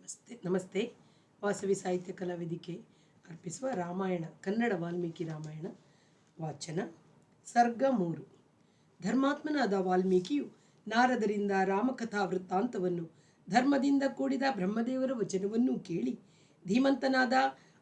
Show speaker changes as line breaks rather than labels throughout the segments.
ನಮಸ್ತೆ. ವಾಸವಿ ಸಾಹಿತ್ಯ ಕಲಾವೇದಿಕೆ ಅರ್ಪಿಸುವ ರಾಮಾಯಣ ಕನ್ನಡ ವಾಲ್ಮೀಕಿ ರಾಮಾಯಣ ವಾಚನ ಸರ್ಗ 3. ಧರ್ಮಾತ್ಮನಾದ ವಾಲ್ಮೀಕಿಯು ನಾರದರಿಂದ ರಾಮಕಥಾ ವೃತ್ತಾಂತವನ್ನು ಧರ್ಮದಿಂದ ಕೂಡಿದ ಬ್ರಹ್ಮದೇವರ ವಚನವನ್ನೂ ಕೇಳಿ ಧೀಮಂತನಾದ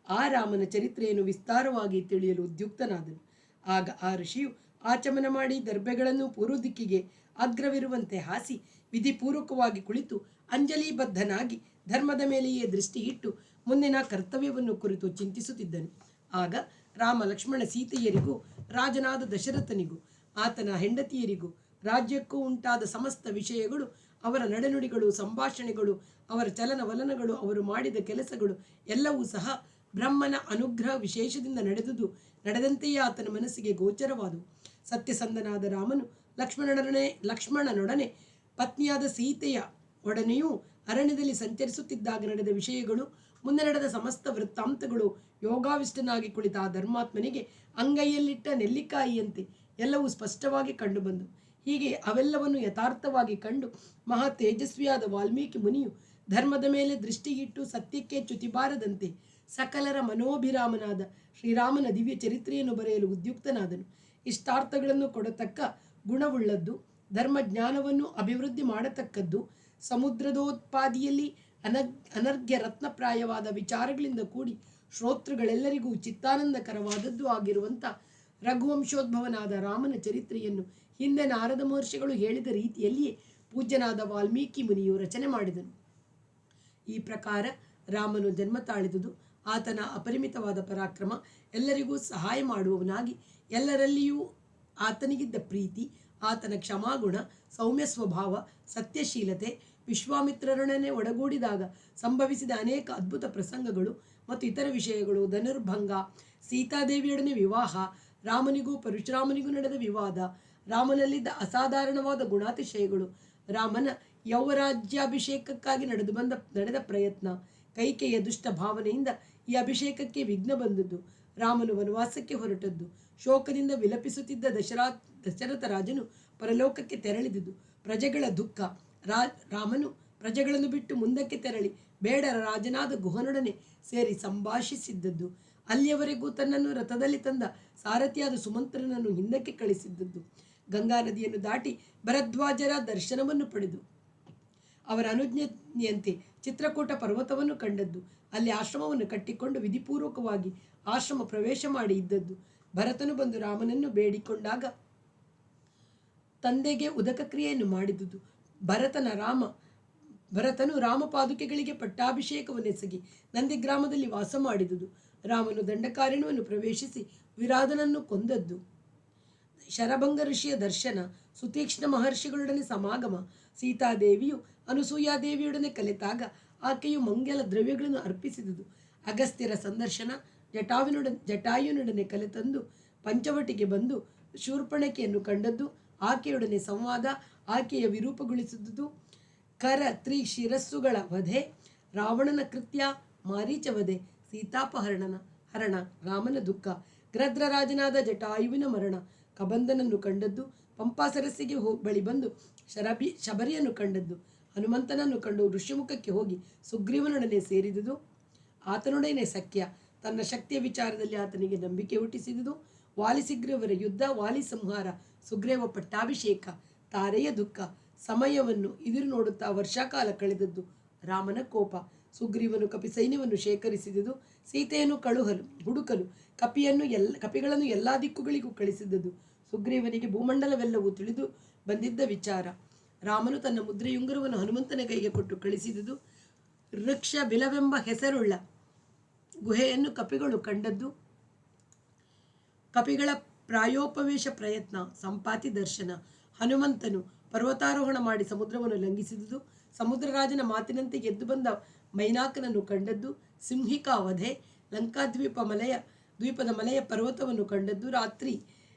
ಆ ರಾಮನ ಚರಿತ್ರೆಯನ್ನು ವಿಸ್ತಾರವಾಗಿ ತಿಳಿಯಲು ಉದ್ಯುಕ್ತನಾದನು. ಆಗ ಆ ಋಷಿಯು ಆಚಮನ ಮಾಡಿ ದರ್ಬೆಗಳನ್ನು ಪೂರ್ವ ದಿಕ್ಕಿಗೆ ಅಗ್ರವಿರುವಂತೆ ಹಾಸಿ ವಿಧಿಪೂರ್ವಕವಾಗಿ ಕುಳಿತು ಅಂಜಲಿಬದ್ಧನಾಗಿ ಧರ್ಮದ ಮೇಲೆಯೇ ದೃಷ್ಟಿ ಇಟ್ಟು ಮುಂದಿನ ಕರ್ತವ್ಯವನ್ನು ಕುರಿತು ಚಿಂತಿಸುತ್ತಿದ್ದನು. ಆಗ ರಾಮ ಲಕ್ಷ್ಮಣ ಸೀತೆಯರಿಗೂ ರಾಜನಾದ ದಶರಥನಿಗೂ ಆತನ ಹೆಂಡತಿಯರಿಗೂ ರಾಜ್ಯಕ್ಕೂ ಉಂಟಾದ ಸಮಸ್ತ ವಿಷಯಗಳು, ಅವರ ನಡೆನುಡಿಗಳು, ಸಂಭಾಷಣೆಗಳು, ಅವರ ಚಲನವಲನಗಳು, ಅವರು ಮಾಡಿದ ಕೆಲಸಗಳು ಎಲ್ಲವೂ ಸಹ ಬ್ರಹ್ಮನ ಅನುಗ್ರಹ ವಿಶೇಷದಿಂದ ನಡೆದಂತೆಯೇ ಆತನ ಮನಸ್ಸಿಗೆ ಗೋಚರವಾದವು. ಸತ್ಯಸಂಧನಾದ ರಾಮನು ಲಕ್ಷ್ಮಣನೊಡನೆ ಪತ್ನಿಯಾದ ಸೀತೆಯ ಒಡನೆಯೂ ಅರಣ್ಯದಲ್ಲಿ ಸಂಚರಿಸುತ್ತಿದ್ದಾಗ ನಡೆದ ವಿಷಯಗಳು, ಮುಂದೆ ನಡೆದ ಸಮಸ್ತ ವೃತ್ತಾಂತಗಳು ಯೋಗಾವಿಷ್ಟನಾಗಿ ಕುಳಿತ ಆ ಧರ್ಮಾತ್ಮನಿಗೆ ಅಂಗೈಯಲ್ಲಿಟ್ಟ ನೆಲ್ಲಿಕಾಯಿಯಂತೆ ಎಲ್ಲವೂ ಸ್ಪಷ್ಟವಾಗಿ ಕಂಡುಬಂದು. ಹೀಗೆ ಅವೆಲ್ಲವನ್ನು ಯಥಾರ್ಥವಾಗಿ ಕಂಡು ಮಹಾ ತೇಜಸ್ವಿಯಾದ ವಾಲ್ಮೀಕಿ ಮುನಿಯು ಧರ್ಮದ ಮೇಲೆ ದೃಷ್ಟಿಯಿಟ್ಟು ಸತ್ಯಕ್ಕೆ ಚ್ಯುತಿಬಾರದಂತೆ ಸಕಲರ ಮನೋಭಿರಾಮನಾದ ಶ್ರೀರಾಮನ ದಿವ್ಯ ಚರಿತ್ರೆಯನ್ನು ಬರೆಯಲು ಉದ್ಯುಕ್ತನಾದನು. ಇಷ್ಟಾರ್ಥಗಳನ್ನು ಕೊಡತಕ್ಕ ಗುಣವುಳ್ಳದ್ದು, ಧರ್ಮಜ್ಞಾನವನ್ನು ಅಭಿವೃದ್ಧಿ ಮಾಡತಕ್ಕದ್ದು, ಸಮುದ್ರದೋತ್ಪಾದಿಯಲ್ಲಿ ಅನರ್ಘ್ಯ ರತ್ನಪ್ರಾಯವಾದ ವಿಚಾರಗಳಿಂದ ಕೂಡಿ ಶ್ರೋತೃಗಳೆಲ್ಲರಿಗೂ ಚಿತ್ತಾನಂದಕರವಾದದ್ದು ಆಗಿರುವಂಥ ರಘುವಂಶೋದ್ಭವನಾದ ರಾಮನ ಚರಿತ್ರೆಯನ್ನು ಹಿಂದೆ ನಾರದ ಮಹರ್ಷಿಗಳು ಹೇಳಿದ ರೀತಿಯಲ್ಲಿಯೇ ಪೂಜ್ಯನಾದ ವಾಲ್ಮೀಕಿ ಮುನಿಯು ರಚನೆ ಮಾಡಿದನು. ಈ ಪ್ರಕಾರ ರಾಮನು ಜನ್ಮ ತಾಳಿದುದು, ಆತನ ಅಪರಿಮಿತವಾದ ಪರಾಕ್ರಮ, ಎಲ್ಲರಿಗೂ ಸಹಾಯ ಮಾಡುವವನಾಗಿ, ಎಲ್ಲರಲ್ಲಿಯೂ ಆತನಿಗಿದ್ದ ಪ್ರೀತಿ, ಆತನ ಕ್ಷಮಾಗುಣ, ಸೌಮ್ಯ ಸ್ವಭಾವ, ಸತ್ಯಶೀಲತೆ, ವಿಶ್ವಾಮಿತ್ರರೊಡನೆ ಒಡಗೂಡಿದಾಗ ಸಂಭವಿಸಿದ ಅನೇಕ ಅದ್ಭುತ ಪ್ರಸಂಗಗಳು ಮತ್ತು ಇತರ ವಿಷಯಗಳು, ಧನುರ್ಭಂಗ, ಸೀತಾದೇವಿಯೊಡನೆ ವಿವಾಹ, ರಾಮನಿಗೂ ಪರಶುರಾಮನಿಗೂ ನಡೆದ ವಿವಾದ, ರಾಮನಲ್ಲಿದ್ದ ಅಸಾಧಾರಣವಾದ ಗುಣಾತಿಶಯಗಳು, ರಾಮನ ಯೌವರಾಜ್ಯಾಭಿಷೇಕಕ್ಕಾಗಿ ನಡೆದ ಪ್ರಯತ್ನ, ಕೈಕೆಯ ದುಷ್ಟ ಭಾವನೆಯಿಂದ ಈ ಅಭಿಷೇಕಕ್ಕೆ ವಿಘ್ನ ಬಂದದ್ದು, ರಾಮನು ವನವಾಸಕ್ಕೆ ಹೊರಟದ್ದು, ಶೋಕದಿಂದ ವಿಲಪಿಸುತ್ತಿದ್ದ ದಶರಥ ರಾಜನು ಪರಲೋಕಕ್ಕೆ ತೆರಳಿದುದು, ಪ್ರಜೆಗಳ ದುಃಖ, ರಾಮನು ಪ್ರಜೆಗಳನ್ನು ಬಿಟ್ಟು ಮುಂದಕ್ಕೆ ತೆರಳಿ ಬೇಡರ ರಾಜನಾದ ಗುಹನೊಡನೆ ಸೇರಿ ಸಂಭಾಷಿಸಿದ್ದದ್ದು, ಅಲ್ಲಿಯವರೆಗೂ ತನ್ನನ್ನು ರಥದಲ್ಲಿ ತಂದ ಸಾರಥಿಯಾದ ಸುಮಂತ್ರನನ್ನು ಹಿಂದಕ್ಕೆ ಕಳಿಸಿದ್ದದ್ದು, ಗಂಗಾ ನದಿಯನ್ನು ದಾಟಿ ಭರದ್ವಾಜರ ದರ್ಶನವನ್ನು ಪಡೆದು ಅವರ ಅನುಜ್ಞೆಯಂತೆ ಚಿತ್ರಕೂಟ ಪರ್ವತವನ್ನು ಕಂಡದ್ದು, ಅಲ್ಲಿ ಆಶ್ರಮವನ್ನು ಕಟ್ಟಿಕೊಂಡು ವಿಧಿಪೂರ್ವಕವಾಗಿ ಆಶ್ರಮ ಪ್ರವೇಶ ಮಾಡಿ ಇದ್ದದ್ದು, ಭರತನು ಬಂದು ರಾಮನನ್ನು ಬೇಡಿಕೊಂಡಾಗ ತಂದೆಗೆ ಉದಕ ಕ್ರಿಯೆಯನ್ನು ಮಾಡಿದುದು, ಭರತನು ರಾಮಪಾದುಕೆಗಳಿಗೆ ಪಟ್ಟಾಭಿಷೇಕವನ್ನೆಸಗಿ ನಂದಿಗ್ರಾಮದಲ್ಲಿ ವಾಸ ಮಾಡಿದುದು, ರಾಮನು ದಂಡಕಾರಣ್ಯವನ್ನು ಪ್ರವೇಶಿಸಿ ವಿರಾಧನನ್ನು ಕೊಂದದ್ದು, ಶರಭಂಗ ಋಷಿಯ ದರ್ಶನ, ಸುತೀಕ್ಷ್ಣ ಮಹರ್ಷಿಗಳೊಡನೆ ಸಮಾಗಮ, ಸೀತಾದೇವಿಯು ಅನುಸೂಯಾದೇವಿಯೊಡನೆ ಕಲೆತಾಗ ಆಕೆಯು ಮಂಗಲ ದ್ರವ್ಯಗಳನ್ನು ಅರ್ಪಿಸಿದುದು, ಅಗಸ್ತ್ಯರ ಸಂದರ್ಶನ, ಜಟಾಯುನೊಡನೆ ಕಲೆತಂದು ಪಂಚವಟಿಗೆ ಬಂದು ಶೂರ್ಪಣಕೆಯನ್ನು ಕಂಡದ್ದು, ಆಕೆಯೊಡನೆ ಸಂವಾದ, ಆಕೆಯ ವಿರೂಪಗೊಳಿಸಿದುದು, ಶಿರಸ್ಸುಗಳ ವಧೆ, ರಾವಣನ ಕೃತ್ಯ, ಮಾರೀಚ ವಧೆ, ಹರಣ, ರಾಮನ ದುಃಖ, ಗೃಧ್ರರಾಜನಾದ ಜಟಾಯುವಿನ ಮರಣ, ಕಬಂಧನನ್ನು ಕಂಡದ್ದು, ಪಂಪಾಸರಸ್ಸಿಗೆ ಬಳಿ ಬಂದು ಶಬರಿಯನ್ನು ಕಂಡದ್ದು, ಹನುಮಂತನನ್ನು ಕಂಡು ಋಷ್ಯಮುಖಕ್ಕೆ ಹೋಗಿ ಸುಗ್ರೀವನೊಡನೆ ಸೇರಿದುದು, ಆತನೊಡನೆ ಸಖ್ಯ, ತನ್ನ ಶಕ್ತಿಯ ವಿಚಾರದಲ್ಲಿ ಆತನಿಗೆ ನಂಬಿಕೆ ಹುಟ್ಟಿಸಿದುದು, ವಾಲಿಸುಗ್ರೀವರ ಯುದ್ಧ, ವಾಲಿ ಸಂಹಾರ, ಸುಗ್ರೀವ ಪಟ್ಟಾಭಿಷೇಕ, ತಾರೆಯ ದುಃಖ, ಸಮಯವನ್ನು ಎದುರು ನೋಡುತ್ತಾ ವರ್ಷಕಾಲ ಕಳೆದದ್ದು, ರಾಮನ ಕೋಪ, ಸುಗ್ರೀವನು ಕಪಿ ಸೈನ್ಯವನ್ನು ಶೇಖರಿಸಿದುದು, ಸೀತೆಯನ್ನು ಹುಡುಕಲು ಕಪಿಗಳನ್ನು ಎಲ್ಲ ದಿಕ್ಕುಗಳಿಗೂ ಕಳಿಸಿದ್ದುದು, ಸುಗ್ರೀವನಿಗೆ ಭೂಮಂಡಲವೆಲ್ಲವೂ ತಿಳಿದು ಬಂದಿದ್ದ ವಿಚಾರ, ರಾಮನು ತನ್ನ ಮುದ್ರೆಯುಂಗುರವನ್ನು ಹನುಮಂತನ ಕೈಗೆ ಕೊಟ್ಟು ಕಳಿಸಿದುದು, ವೃಕ್ಷ ಬಿಲವೆಂಬ ಹೆಸರುಳ್ಳ ಗುಹೆಯನ್ನು ಕಪಿಗಳು ಕಂಡದ್ದು, ಕಪಿಗಳ ಪ್ರಾಯೋಪವೇಶ ಪ್ರಯತ್ನ, ಸಂಪಾತಿ ದರ್ಶನ, ಹನುಮಂತನು ಪರ್ವತಾರೋಹಣ ಮಾಡಿ ಸಮುದ್ರವನ್ನು ಲಂಘಿಸಿದುದು, ಸಮುದ್ರರಾಜನ ಮಾತಿನಂತೆ ಎದ್ದು ಬಂದ ಮೈನಾಕನನ್ನು ಕಂಡದ್ದು, ಸಿಂಹಿಕಾ ವಧೆ, ದ್ವೀಪದ ಮಲೆಯ ಪರ್ವತವನ್ನು ಕಂಡದ್ದು, ರಾತ್ರಿ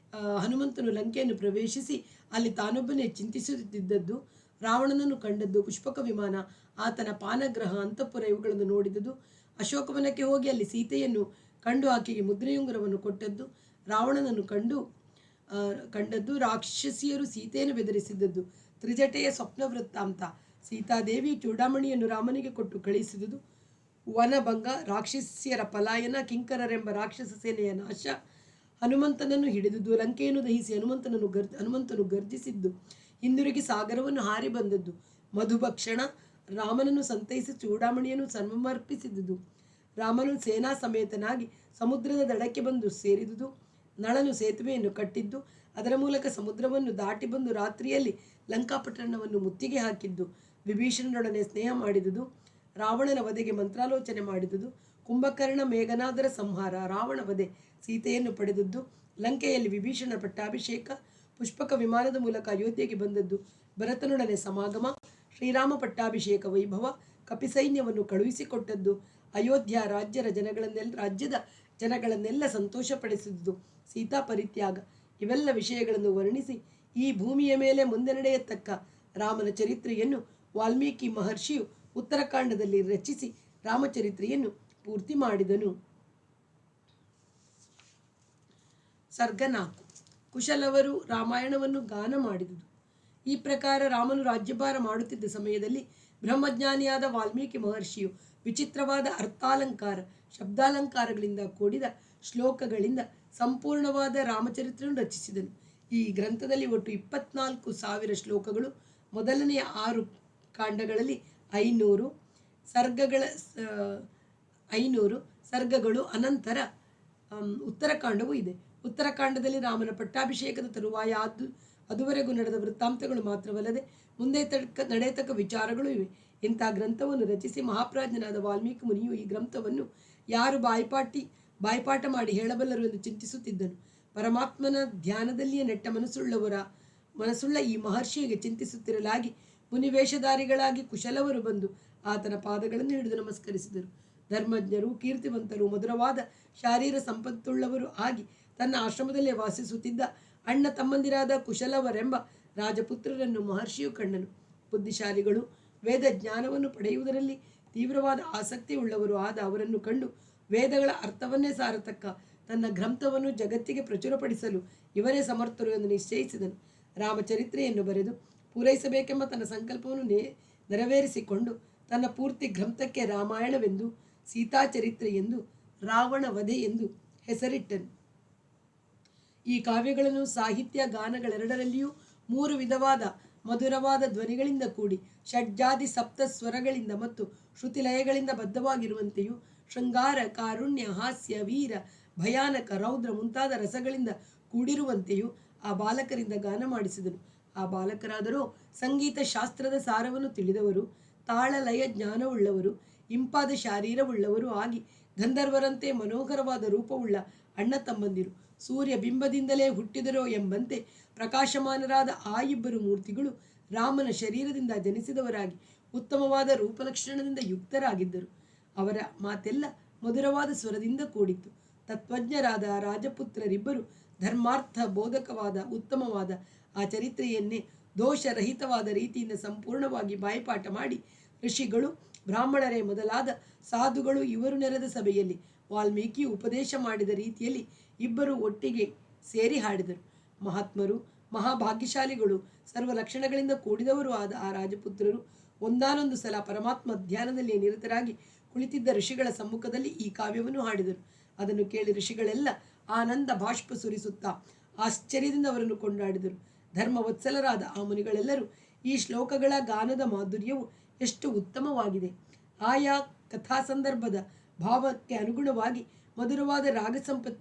ಹನುಮಂತನು ಲಂಕೆಯನ್ನು ಪ್ರವೇಶಿಸಿ ಅಲ್ಲಿ ತಾನೊಬ್ಬನೇ ಚಿಂತಿಸುತ್ತಿದ್ದದ್ದು, ರಾವಣನನ್ನು ಕಂಡದ್ದು, ಪುಷ್ಪಕ ವಿಮಾನ, ಆತನ ಪಾನಗ್ರಹ, ಅಂತಃಪುರ ಇವುಗಳನ್ನು ನೋಡಿದುದು, ಅಶೋಕವನಕ್ಕೆ ಹೋಗಿ ಅಲ್ಲಿ ಸೀತೆಯನ್ನು ಕಂಡು ಆಕೆಗೆ ಮುದ್ರೆಯುಂಗುರವನ್ನು ಕೊಟ್ಟದ್ದು, ರಾವಣನನ್ನು ಕಂಡದ್ದು, ರಾಕ್ಷಸಿಯರು ಸೀತೆಯನ್ನು ಬೆದರಿಸಿದ್ದದ್ದು, ತ್ರಿಜಟೆಯ ಸ್ವಪ್ನ ವೃತ್ತಾಂತ, ಸೀತಾದೇವಿಯು ಚೂಡಾಮಣಿಯನ್ನು ರಾಮನಿಗೆ ಕೊಟ್ಟು ಕಳುಹಿಸಿದುದು ವನಭಂಗ, ರಾಕ್ಷಸ್ಯರ ಪಲಾಯನ, ಕಿಂಕರರೆಂಬ ರಾಕ್ಷಸ ಸೇನೆಯ ನಾಶ, ಹನುಮಂತನನ್ನು ಹಿಡಿದುದು, ಲಂಕೆಯನ್ನು ದಹಿಸಿ ಹನುಮಂತನು ಗರ್ಜಿಸಿದ್ದು, ಹಿಂದಿರುಗಿ ಸಾಗರವನ್ನು ಹಾರಿ ಬಂದದ್ದು, ಮಧುಭಕ್ಷಣ, ರಾಮನನ್ನು ಸಂತೈಸಿ ಚೂಡಾಮಣಿಯನ್ನು ಸಮರ್ಪಿಸಿದುದು, ರಾಮನು ಸೇನಾ ಸಮೇತನಾಗಿ ಸಮುದ್ರದ ದಡಕ್ಕೆ ಬಂದು ಸೇರಿದುದು, ನಳನು ಸೇತುವೆಯನ್ನು ಕಟ್ಟಿದ್ದು, ಅದರ ಮೂಲಕ ಸಮುದ್ರವನ್ನು ದಾಟಿ ಬಂದು ರಾತ್ರಿಯಲ್ಲಿ ಲಂಕಾಪಟ್ಟಣವನ್ನು ಮುತ್ತಿಗೆ ಹಾಕಿದ್ದು, ವಿಭೀಷಣನೊಡನೆ ಸ್ನೇಹ ಮಾಡಿದುದು, ರಾವಣನ ವಧೆಗೆ ಮಂತ್ರಾಲೋಚನೆ ಮಾಡಿದುದು, ಕುಂಭಕರ್ಣ ಮೇಘನಾದರ ಸಂಹಾರ, ರಾವಣ ವಧೆ, ಸೀತೆಯನ್ನು ಪಡೆದದ್ದು, ಲಂಕೆಯಲ್ಲಿ ವಿಭೀಷಣ ಪಟ್ಟಾಭಿಷೇಕ, ಪುಷ್ಪಕ ವಿಮಾನದ ಮೂಲಕ ಅಯೋಧ್ಯೆಗೆ ಬಂದದ್ದು, ಭರತನೊಡನೆ ಸಮಾಗಮ, ಶ್ರೀರಾಮ ಪಟ್ಟಾಭಿಷೇಕ ವೈಭವ, ಕಪಿಸೈನ್ಯವನ್ನು ಕಳುಹಿಸಿಕೊಟ್ಟದ್ದು, ಅಯೋಧ್ಯ ರಾಜ್ಯದ ಜನಗಳನ್ನೆಲ್ಲ ಸಂತೋಷಪಡಿಸಿದ್ದು, ಸೀತಾ ಪರಿತ್ಯಾಗ, ಇವೆಲ್ಲ ವಿಷಯಗಳನ್ನು ವರ್ಣಿಸಿ ಈ ಭೂಮಿಯ ಮೇಲೆ ಮುಂದೆ ನಡೆಯತಕ್ಕ ರಾಮನ ಚರಿತ್ರೆಯನ್ನು ವಾಲ್ಮೀಕಿ ಮಹರ್ಷಿಯು ಉತ್ತರಕಾಂಡದಲ್ಲಿ ರಚಿಸಿ ರಾಮಚರಿತ್ರೆಯನ್ನು ಪೂರ್ತಿ ಮಾಡಿದನು. ಸರ್ಗ 4. ಕುಶಲವರು ರಾಮಾಯಣವನ್ನು ಗಾನ ಮಾಡಿದುದು. ಈ ಪ್ರಕಾರ ರಾಮನು ರಾಜ್ಯಭಾರ ಮಾಡುತ್ತಿದ್ದ ಸಮಯದಲ್ಲಿ ಬ್ರಹ್ಮಜ್ಞಾನಿಯಾದ ವಾಲ್ಮೀಕಿ ಮಹರ್ಷಿಯು ವಿಚಿತ್ರವಾದ ಅರ್ಥಾಲಂಕಾರ, ಶಬ್ದಾಲಂಕಾರಗಳಿಂದ ಕೂಡಿದ ಶ್ಲೋಕಗಳಿಂದ ಸಂಪೂರ್ಣವಾದ ರಾಮಚರಿತ್ರೆಯನ್ನು ರಚಿಸಿದನು. ಈ ಗ್ರಂಥದಲ್ಲಿ ಒಟ್ಟು 24,000 ಶ್ಲೋಕಗಳು. ಮೊದಲನೆಯ 6 ಕಾಂಡಗಳಲ್ಲಿ 500 ಸರ್ಗಗಳು, ಅನಂತರ ಉತ್ತರಕಾಂಡವೂ ಇದೆ. ಉತ್ತರಕಾಂಡದಲ್ಲಿ ರಾಮನ ಪಟ್ಟಾಭಿಷೇಕದ ತರುವಾಯ ಅದುವರೆಗೂ ನಡೆದ ವೃತ್ತಾಂತಗಳು ಮಾತ್ರವಲ್ಲದೆ ಮುಂದೆ ನಡೆಯತಕ್ಕ ವಿಚಾರಗಳು ಇವೆ. ಇಂಥ ಗ್ರಂಥವನ್ನು ರಚಿಸಿ ಮಹಾಪ್ರಾಜ್ಞನಾದ ವಾಲ್ಮೀಕಿ ಮುನಿಯು ಈ ಗ್ರಂಥವನ್ನು ಯಾರು ಬಾಯ್ಪಾಠ ಮಾಡಿ ಹೇಳಬಲ್ಲರು ಎಂದು ಚಿಂತಿಸುತ್ತಿದ್ದನು. ಪರಮಾತ್ಮನ ಧ್ಯಾನದಲ್ಲಿಯೇ ನೆಟ್ಟ ಮನಸ್ಸುಳ್ಳ ಈ ಮಹರ್ಷಿಗೆ ಚಿಂತಿಸುತ್ತಿರಲಾಗಿ ಮುನಿವೇಷಧಾರಿಗಳಾಗಿ ಕುಶಲವರು ಬಂದು ಆತನ ಪಾದಗಳನ್ನು ಹಿಡಿದು ನಮಸ್ಕರಿಸಿದರು. ಧರ್ಮಜ್ಞರು, ಕೀರ್ತಿವಂತರು, ಮಧುರವಾದ ಶಾರೀರ ಸಂಪತ್ತುಳ್ಳವರು ಆಗಿ ತನ್ನ ಆಶ್ರಮದಲ್ಲೇ ವಾಸಿಸುತ್ತಿದ್ದ ಅಣ್ಣ ತಮ್ಮಂದಿರಾದ ಕುಶಲವರೆಂಬ ರಾಜಪುತ್ರರನ್ನು ಮಹರ್ಷಿಯು ಕಂಡನು. ಬುದ್ಧಿಶಾಲಿಗಳು, ವೇದ ಜ್ಞಾನವನ್ನು ಪಡೆಯುವುದರಲ್ಲಿ ತೀವ್ರವಾದ ಆಸಕ್ತಿ ಉಳ್ಳವರು ಆದ ಅವರನ್ನು ಕಂಡು ವೇದಗಳ ಅರ್ಥವನ್ನೇ ಸಾರತಕ್ಕ ತನ್ನ ಗ್ರಂಥವನ್ನು ಜಗತ್ತಿಗೆ ಪ್ರಚುರಪಡಿಸಲು ಇವರೇ ಸಮರ್ಥರು ಎಂದು ನಿಶ್ಚಯಿಸಿದನು. ರಾಮಚರಿತ್ರೆಯನ್ನು ಬರೆದು ಪೂರೈಸಬೇಕೆಂಬ ತನ್ನ ಸಂಕಲ್ಪವನ್ನು ನೆರವೇರಿಸಿಕೊಂಡು ತನ್ನ ಪೂರ್ತಿ ಗ್ರಂಥಕ್ಕೆ ರಾಮಾಯಣವೆಂದು, ಸೀತಾಚರಿತ್ರೆ ಎಂದು, ರಾವಣ ವಧೆ ಎಂದು ಹೆಸರಿಟ್ಟನು. ಈ ಕಾವ್ಯಗಳನ್ನು ಸಾಹಿತ್ಯ ಗಾನಗಳೆರಡರಲ್ಲಿಯೂ 3 ವಿಧವಾದ ಮಧುರವಾದ ಧ್ವನಿಗಳಿಂದ ಕೂಡಿ ಷಡ್ಜಾತಿ ಸಪ್ತ ಸ್ವರಗಳಿಂದ ಮತ್ತು ಶ್ರುತಿಲಯಗಳಿಂದ ಬದ್ಧವಾಗಿರುವಂತೆಯೂ ಶೃಂಗಾರ, ಕಾರುಣ್ಯ, ಹಾಸ್ಯ, ವೀರ, ಭಯಾನಕ, ರೌದ್ರ ಮುಂತಾದ ರಸಗಳಿಂದ ಕೂಡಿರುವಂತೆಯೂ ಆ ಬಾಲಕರಿಂದ ಗಾನ ಮಾಡಿಸಿದನು. ಆ ಬಾಲಕರಾದರೋ ಸಂಗೀತ ಶಾಸ್ತ್ರದ ಸಾರವನ್ನು ತಿಳಿದವರು, ತಾಳಲಯ ಜ್ಞಾನವುಳ್ಳವರು, ಇಂಪಾದ ಶಾರೀರವುಳ್ಳವರು ಆಗಿ ಗಂಧರ್ವರಂತೆ ಮನೋಹರವಾದ ರೂಪವುಳ್ಳ ಅಣ್ಣ ತಮ್ಮಂದಿರು. ಸೂರ್ಯ ಬಿಂಬದಿಂದಲೇ ಹುಟ್ಟಿದರೋ ಎಂಬಂತೆ ಪ್ರಕಾಶಮಾನರಾದ ಆ ಇಬ್ಬರು ಮೂರ್ತಿಗಳು ರಾಮನ ಶರೀರದಿಂದ ಜನಿಸಿದವರಾಗಿ ಉತ್ತಮವಾದ ರೂಪಲಕ್ಷಣದಿಂದ ಯುಕ್ತರಾಗಿದ್ದರು. ಅವರ ಮಾತೆಲ್ಲ ಮಧುರವಾದ ಸ್ವರದಿಂದ ಕೂಡಿತ್ತು. ತತ್ವಜ್ಞರಾದ ರಾಜಪುತ್ರರಿಬ್ಬರು ಧರ್ಮಾರ್ಥ ಬೋಧಕವಾದ ಉತ್ತಮವಾದ ಆ ಚರಿತ್ರೆಯನ್ನೇ ದೋಷರಹಿತವಾದ ರೀತಿಯಿಂದ ಸಂಪೂರ್ಣವಾಗಿ ಬಾಯ್ಪಾಠ ಮಾಡಿ ಋಷಿಗಳು, ಬ್ರಾಹ್ಮಣರೇ ಮೊದಲಾದ ಸಾಧುಗಳು ಇವರು ನೆರೆದ ಸಭೆಯಲ್ಲಿ ವಾಲ್ಮೀಕಿಯು ಉಪದೇಶ ಮಾಡಿದ ರೀತಿಯಲ್ಲಿ ಇಬ್ಬರು ಒಟ್ಟಿಗೆ ಸೇರಿ ಹಾಡಿದರು. ಮಹಾತ್ಮರು, ಮಹಾಭಾಗ್ಯಶಾಲಿಗಳು, ಸರ್ವ ಲಕ್ಷಣಗಳಿಂದ ಕೂಡಿದವರು ಆದ ಆ ರಾಜಪುತ್ರರು ಒಂದಾನೊಂದು ಸಲ ಪರಮಾತ್ಮ ಧ್ಯಾನದಲ್ಲಿ ನಿರತರಾಗಿ ಕುಳಿತಿದ್ದ ಋಷಿಗಳ ಸಮ್ಮುಖದಲ್ಲಿ ಈ ಕಾವ್ಯವನ್ನು ಹಾಡಿದರು. ಅದನ್ನು ಕೇಳಿ ಋಷಿಗಳೆಲ್ಲ ಆನಂದ ಬಾಷ್ಪ ಸುರಿಸುತ್ತಾ ಆಶ್ಚರ್ಯದಿಂದ ಅವರನ್ನು ಕೊಂಡಾಡಿದರು. ಧರ್ಮವತ್ಸಲರಾದ ಆ ಮುನಿಗಳೆಲ್ಲರೂ ಈ ಶ್ಲೋಕಗಳ ಗಾನದ ಮಾಧುರ್ಯವು ಎಷ್ಟು ಉತ್ತಮವಾಗಿದೆ, ಆಯಾ ಕಥಾ ಸಂದರ್ಭದ ಭಾವಕ್ಕೆ ಅನುಗುಣವಾಗಿ ಮಧುರವಾದ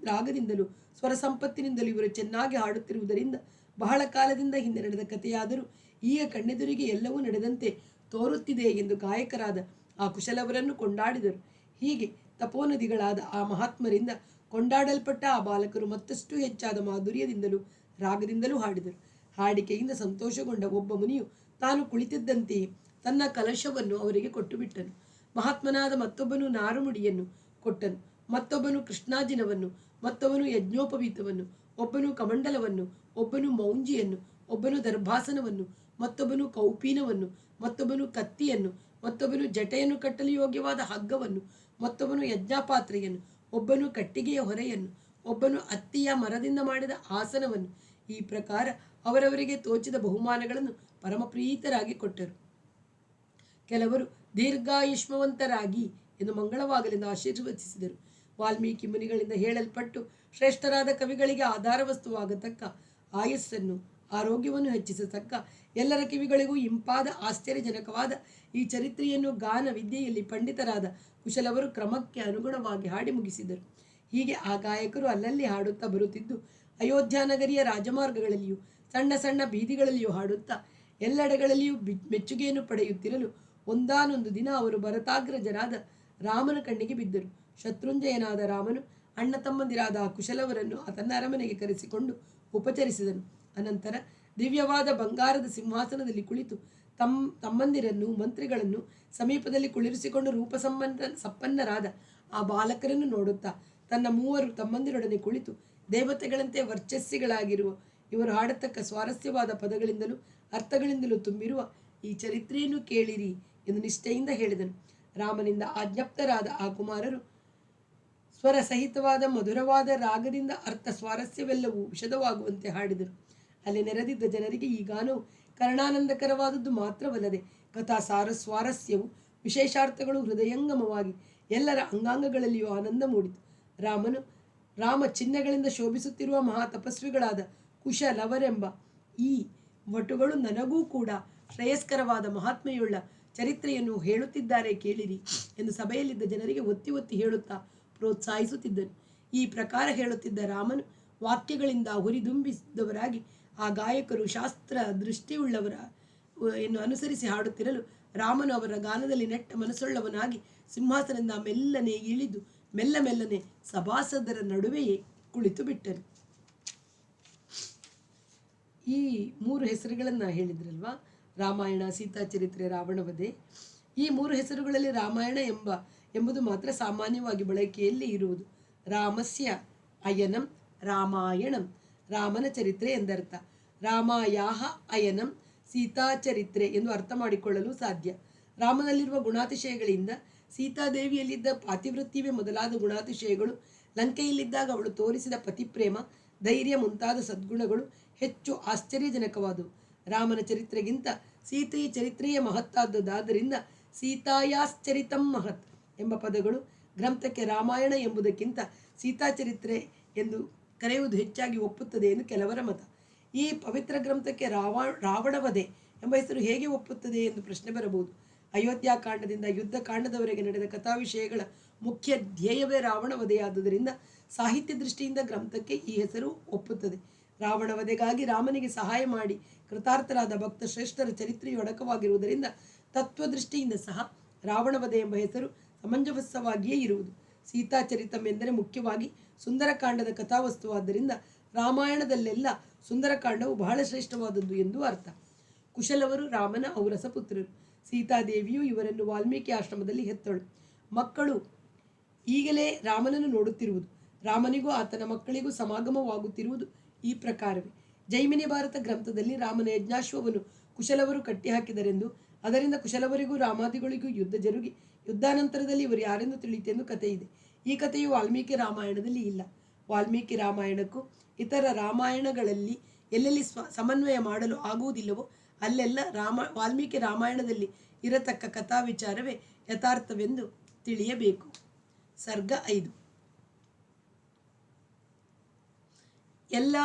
ರಾಗದಿಂದಲೂ ಸ್ವರ ಸಂಪತ್ತಿನಿಂದಲೂ ಇವರು ಚೆನ್ನಾಗಿ ಹಾಡುತ್ತಿರುವುದರಿಂದ ಬಹಳ ಕಾಲದಿಂದ ಹಿಂದೆ ನಡೆದ ಕಥೆಯಾದರೂ ಈಗ ಕಣ್ಣೆದುರಿಗೆ ಎಲ್ಲವೂ ನಡೆದಂತೆ ತೋರುತ್ತಿದೆ ಎಂದು ಗಾಯಕರಾದ ಆ ಕುಶಲವರನ್ನು ಕೊಂಡಾಡಿದರು. ಹೀಗೆ ತಪೋನದಿಗಳಾದ ಆ ಮಹಾತ್ಮರಿಂದ ಕೊಂಡಾಡಲ್ಪಟ್ಟ ಆ ಬಾಲಕರು ಮತ್ತಷ್ಟು ಹೆಚ್ಚಾದ ಮಾಧುರ್ಯದಿಂದಲೂ ರಾಗದಿಂದಲೂ ಹಾಡಿದರು. ಹಾಡಿಕೆಯಿಂದ ಸಂತೋಷಗೊಂಡ ಒಬ್ಬ ಮುನಿಯು ತಾನು ಕುಳಿತಿದ್ದಂತೆಯೇ ತನ್ನ ಕಲಶವನ್ನು ಅವರಿಗೆ ಕೊಟ್ಟು ಬಿಟ್ಟನು. ಮಹಾತ್ಮನಾದ ಮತ್ತೊಬ್ಬನು ನಾರುಮುಡಿಯನ್ನು ಕೊಟ್ಟನು, ಮತ್ತೊಬ್ಬನು ಕೃಷ್ಣಾಜಿನವನ್ನು, ಮತ್ತೊಬ್ಬನು ಯಜ್ಞೋಪವೀತವನ್ನು, ಒಬ್ಬನು ಕಮಂಡಲವನ್ನು, ಒಬ್ಬನು ಮೌಂಜಿಯನ್ನು, ಒಬ್ಬನು ದರ್ಭಾಸನವನ್ನು, ಮತ್ತೊಬ್ಬನು ಕೌಪೀನವನ್ನು, ಮತ್ತೊಬ್ಬನು ಕತ್ತಿಯನ್ನು, ಮತ್ತೊಬ್ಬನು ಜಟೆಯನ್ನು ಕಟ್ಟಲು ಯೋಗ್ಯವಾದ ಹಗ್ಗವನ್ನು, ಮತ್ತೊಬ್ಬನು ಯಜ್ಞಪಾತ್ರೆಯನ್ನು, ಒಬ್ಬನು ಕಟ್ಟಿಗೆಯ ಹೊರೆಯನ್ನು, ಒಬ್ಬನು ಅತ್ತಿಯ ಮರದಿಂದ ಮಾಡಿದ ಆಸನವನ್ನು. ಈ ಪ್ರಕಾರ ಅವರವರಿಗೆ ತೋಚಿದ ಬಹುಮಾನಗಳನ್ನು ಪರಮಪ್ರೀತರಾಗಿ ಕೊಟ್ಟರು. ಕೆಲವರು ದೀರ್ಘಾಯುಷ್ಮವಂತರಾಗಿ ಎಂದು ಮಂಗಳವಾಗಲೆಂದು ಆಶೀರ್ವದಿಸಿದರು. ವಾಲ್ಮೀಕಿ ಮುನಿಗಳಿಂದ ಹೇಳಲ್ಪಟ್ಟು ಶ್ರೇಷ್ಠರಾದ ಕವಿಗಳಿಗೆ ಆಧಾರ ವಸ್ತುವಾಗತಕ್ಕ ಆಯಸ್ಸನ್ನು ಆರೋಗ್ಯವನ್ನು ಹೆಚ್ಚಿಸತಕ್ಕ ಎಲ್ಲರ ಕಿವಿಗಳಿಗೂ ಇಂಪಾದ ಆಶ್ಚರ್ಯಜನಕವಾದ ಈ ಚರಿತ್ರೆಯನ್ನು ಗಾನ ವಿದ್ಯೆಯಲ್ಲಿ ಪಂಡಿತರಾದ ಕುಶಲವರು ಕ್ರಮಕ್ಕೆ ಅನುಗುಣವಾಗಿ ಹಾಡಿ ಮುಗಿಸಿದರು. ಹೀಗೆ ಆ ಗಾಯಕರು ಅಲ್ಲಲ್ಲಿ ಹಾಡುತ್ತಾ ಬರುತ್ತಿದ್ದು ಅಯೋಧ್ಯ ನಗರಿಯ ರಾಜಮಾರ್ಗಗಳಲ್ಲಿಯೂ ಸಣ್ಣ ಸಣ್ಣ ಬೀದಿಗಳಲ್ಲಿಯೂ ಹಾಡುತ್ತಾ ಎಲ್ಲೆಡೆಗಳಲ್ಲಿಯೂ ಮೆಚ್ಚುಗೆಯನ್ನು ಪಡೆಯುತ್ತಿರಲು ಒಂದಾನೊಂದು ದಿನ ಅವರು ಭರತಾಗ್ರಜರಾದ ರಾಮನ ಕಣ್ಣಿಗೆ ಬಿದ್ದರು. ಶತ್ರುಂಜಯನಾದ ರಾಮನು ಅಣ್ಣ ತಮ್ಮಂದಿರಾದ ಆ ಕುಶಲವರನ್ನು ತನ್ನ ಅರಮನೆಗೆ ಕರೆಸಿಕೊಂಡು ಉಪಚರಿಸಿದನು. ಅನಂತರ ದಿವ್ಯವಾದ ಬಂಗಾರದ ಸಿಂಹಾಸನದಲ್ಲಿ ಕುಳಿತು ತಮ್ಮಂದಿರನ್ನು ಮಂತ್ರಿಗಳನ್ನು ಸಮೀಪದಲ್ಲಿ ಕುಳಿರಿಸಿಕೊಂಡು ಸಂಪನ್ನರಾದ ಆ ಬಾಲಕರನ್ನು ನೋಡುತ್ತಾ ತನ್ನ ಮೂವರು ತಮ್ಮಂದಿರೊಡನೆ ಕುಳಿತು ದೇವತೆಗಳಂತೆ ವರ್ಚಸ್ಸಿಗಳಾಗಿರುವ ಇವರು ಹಾಡತಕ್ಕ ಸ್ವಾರಸ್ಯವಾದ ಪದಗಳಿಂದಲೂ ಅರ್ಥಗಳಿಂದಲೂ ತುಂಬಿರುವ ಈ ಚರಿತ್ರೆಯನ್ನು ಕೇಳಿರಿ ಎಂದು ನಿಷ್ಠೆಯಿಂದ ಹೇಳಿದನು. ರಾಮನಿಂದ ಆಜ್ಞಪ್ತರಾದ ಆ ಕುಮಾರರು ಸ್ವರ ಸಹಿತವಾದ ಮಧುರವಾದ ರಾಗದಿಂದ ಅರ್ಥ ಸ್ವಾರಸ್ಯವೆಲ್ಲವೂ ವಿಶದವಾಗುವಂತೆ ಹಾಡಿದರು. ಅಲ್ಲಿ ನೆರೆದಿದ್ದ ಜನರಿಗೆ ಈ ಗಾನವು ಕರ್ಣಾನಂದಕರವಾದದ್ದು ಮಾತ್ರವಲ್ಲದೆ ಕಥಾ ಸ್ವಾರಸ್ಯವು ವಿಶೇಷಾರ್ಥಗಳು ಹೃದಯಂಗಮವಾಗಿ ಎಲ್ಲರ ಅಂಗಾಂಗಗಳಲ್ಲಿಯೂ ಆನಂದ ಮೂಡಿತು. ರಾಮ ಚಿಹ್ನೆಗಳಿಂದ ಶೋಭಿಸುತ್ತಿರುವ ಮಹಾ ತಪಸ್ವಿಗಳಾದ ಕುಶಲವರೆಂಬ ಈ ವಟುಗಳು ನನಗೂ ಕೂಡ ಶ್ರೇಯಸ್ಕರವಾದ ಮಹಾತ್ಮೆಯುಳ್ಳ ಚರಿತ್ರೆಯನ್ನು ಹೇಳುತ್ತಿದ್ದಾರೆ ಕೇಳಿರಿ ಎಂದು ಸಭೆಯಲ್ಲಿದ್ದ ಜನರಿಗೆ ಒತ್ತಿ ಒತ್ತಿ ಹೇಳುತ್ತಾ ಪ್ರೋತ್ಸಾಹಿಸುತ್ತಿದ್ದನು. ಈ ಪ್ರಕಾರ ಹೇಳುತ್ತಿದ್ದ ರಾಮನು ವಾಕ್ಯಗಳಿಂದ ಹುರಿದುಂಬಿಸಿದವರಾಗಿ ಆ ಗಾಯಕರು ಶಾಸ್ತ್ರ ದೃಷ್ಟಿಯುಳ್ಳವರ ಅನುಸರಿಸಿ ಹಾಡುತ್ತಿರಲು ರಾಮನು ಅವರ ಗಾನದಲ್ಲಿ ನೆಟ್ಟ ಮನಸ್ಸುಳ್ಳವನಾಗಿ ಸಿಂಹಾಸನದಿಂದ ಮೆಲ್ಲನೆ ಇಳಿದು ಮೆಲ್ಲನೆ ಸಭಾಸದರ ನಡುವೆಯೇ ಕುಳಿತು ಬಿಟ್ಟನು. ಈ ಮೂರು ಹೆಸರುಗಳನ್ನು ಹೇಳಿದ್ರಲ್ವಾ, ರಾಮಾಯಣ, ಸೀತಾಚರಿತ್ರೆ, ರಾವಣವಧೆ. ಈ ಮೂರು ಹೆಸರುಗಳಲ್ಲಿ ರಾಮಾಯಣ ಎಂಬುದು ಮಾತ್ರ ಸಾಮಾನ್ಯವಾಗಿ ಬಳಕೆಯಲ್ಲಿ ಇರುವುದು. ರಾಮಸ್ಯ ಅಯನಂ ರಾಮಾಯಣಂ, ರಾಮನ ಚರಿತ್ರೆ ಎಂದರ್ಥ. ರಾಮಾಯಾಹ ಅಯನಂ ಸೀತಾಚರಿತ್ರೆ ಎಂದು ಅರ್ಥ ಮಾಡಿಕೊಳ್ಳಲು ಸಾಧ್ಯ. ರಾಮನಲ್ಲಿರುವ ಗುಣಾತಿಶಯಗಳಿಂದ ಸೀತಾದೇವಿಯಲ್ಲಿದ್ದ ಪಾತಿವೃತ್ಯವೇ ಮೊದಲಾದ ಗುಣಾತಿಶಯಗಳು, ಲಂಕೆಯಲ್ಲಿದ್ದಾಗ ಅವಳು ತೋರಿಸಿದ ಪತಿಪ್ರೇಮ, ಧೈರ್ಯ ಮುಂತಾದ ಸದ್ಗುಣಗಳು ಹೆಚ್ಚು ಆಶ್ಚರ್ಯಜನಕವಾದವು. ರಾಮನ ಚರಿತ್ರೆಗಿಂತ ಸೀತೆಯ ಚರಿತ್ರೆಯ ಮಹತ್ತಾದದ್ದರಿಂದ ಸೀತಾಯಾಶ್ಚರಿತಂ ಮಹತ್ ಎಂಬ ಪದಗಳು ಗ್ರಂಥಕ್ಕೆ ರಾಮಾಯಣ ಎಂಬುದಕ್ಕಿಂತ ಸೀತಾಚರಿತ್ರೆ ಎಂದು ಕರೆಯುವುದು ಹೆಚ್ಚಾಗಿ ಒಪ್ಪುತ್ತದೆ ಎಂದು ಕೆಲವರ ಮತ. ಈ ಪವಿತ್ರ ಗ್ರಂಥಕ್ಕೆ ರಾವಣವಧೆ ಎಂಬ ಹೆಸರು ಹೇಗೆ ಒಪ್ಪುತ್ತದೆ ಎಂದು ಪ್ರಶ್ನೆ ಬರಬಹುದು. ಅಯೋಧ್ಯಾಕಾಂಡದಿಂದ ಯುದ್ಧಕಾಂಡದವರೆಗೆ ನಡೆದ ಕಥಾ ವಿಷಯಗಳ ಮುಖ್ಯ ಧ್ಯೇಯವೇ ರಾವಣವಧೆಯಾದುದರಿಂದ ಸಾಹಿತ್ಯ ದೃಷ್ಟಿಯಿಂದ ಗ್ರಂಥಕ್ಕೆ ಈ ಹೆಸರು ಒಪ್ಪುತ್ತದೆ. ರಾವಣವಧೆಗಾಗಿ ರಾಮನಿಗೆ ಸಹಾಯ ಮಾಡಿ ಕೃತಾರ್ಥರಾದ ಭಕ್ತ ಶ್ರೇಷ್ಠರ ಚರಿತ್ರೆಯು ಅಡಕವಾಗಿರುವುದರಿಂದ ತತ್ವದೃಷ್ಟಿಯಿಂದ ಸಹ ರಾವಣವಧೆ ಎಂಬ ಹೆಸರು ಸಮಂಜಸವಾಗಿಯೇ ಇರುವುದು. ಸೀತಾಚರಿತಂ ಎಂದರೆ ಮುಖ್ಯವಾಗಿ ಸುಂದರಕಾಂಡದ ಕಥಾವಸ್ತುವಾದ್ದರಿಂದ ರಾಮಾಯಣದಲ್ಲೆಲ್ಲ ಸುಂದರಕಾಂಡವು ಬಹಳ ಶ್ರೇಷ್ಠವಾದದ್ದು ಎಂದು ಅರ್ಥ. ಕುಶಲವರು ರಾಮನ ಔರಸ ಪುತ್ರರು. ಸೀತಾದೇವಿಯು ಇವರನ್ನು ವಾಲ್ಮೀಕಿ ಆಶ್ರಮದಲ್ಲಿ ಹೆತ್ತಳು. ಮಕ್ಕಳು ಈಗಲೇ ರಾಮನನ್ನು ನೋಡುತ್ತಿರುವುದು, ರಾಮನಿಗೂ ಆತನ ಮಕ್ಕಳಿಗೂ ಸಮಾಗಮವಾಗುತ್ತಿರುವುದು ಈ ಪ್ರಕಾರವೇ. ಜೈಮಿನಿ ಭಾರತ ಗ್ರಂಥದಲ್ಲಿ ರಾಮನ ಯಜ್ಞಾಶ್ವವನ್ನು ಕುಶಲವರು ಕಟ್ಟಿಹಾಕಿದರೆಂದು, ಅದರಿಂದ ಕುಶಲವರಿಗೂ ರಾಮಾದಿಗಳಿಗೂ ಯುದ್ಧ ಜರುಗಿ ಯುದ್ಧಾನಂತರದಲ್ಲಿ ಇವರು ಯಾರೆಂದು ತಿಳಿಯಿತೆಂದು ಕಥೆ ಇದೆ. ಈ ಕಥೆಯು ವಾಲ್ಮೀಕಿ ರಾಮಾಯಣದಲ್ಲಿ ಇಲ್ಲ. ವಾಲ್ಮೀಕಿ ರಾಮಾಯಣಕ್ಕೂ ಇತರ ರಾಮಾಯಣಗಳಲ್ಲಿ ಎಲ್ಲೆಲ್ಲಿ ಸಮನ್ವಯ ಮಾಡಲು ಆಗುವುದಿಲ್ಲವೋ ಅಲ್ಲೆಲ್ಲ ವಾಲ್ಮೀಕಿ ರಾಮಾಯಣದಲ್ಲಿ ಇರತಕ್ಕ ಕಥಾ ವಿಚಾರವೇ ಯಥಾರ್ಥವೆಂದು ತಿಳಿಯಬೇಕು. ಸರ್ಗ 5. ಎಲ್ಲ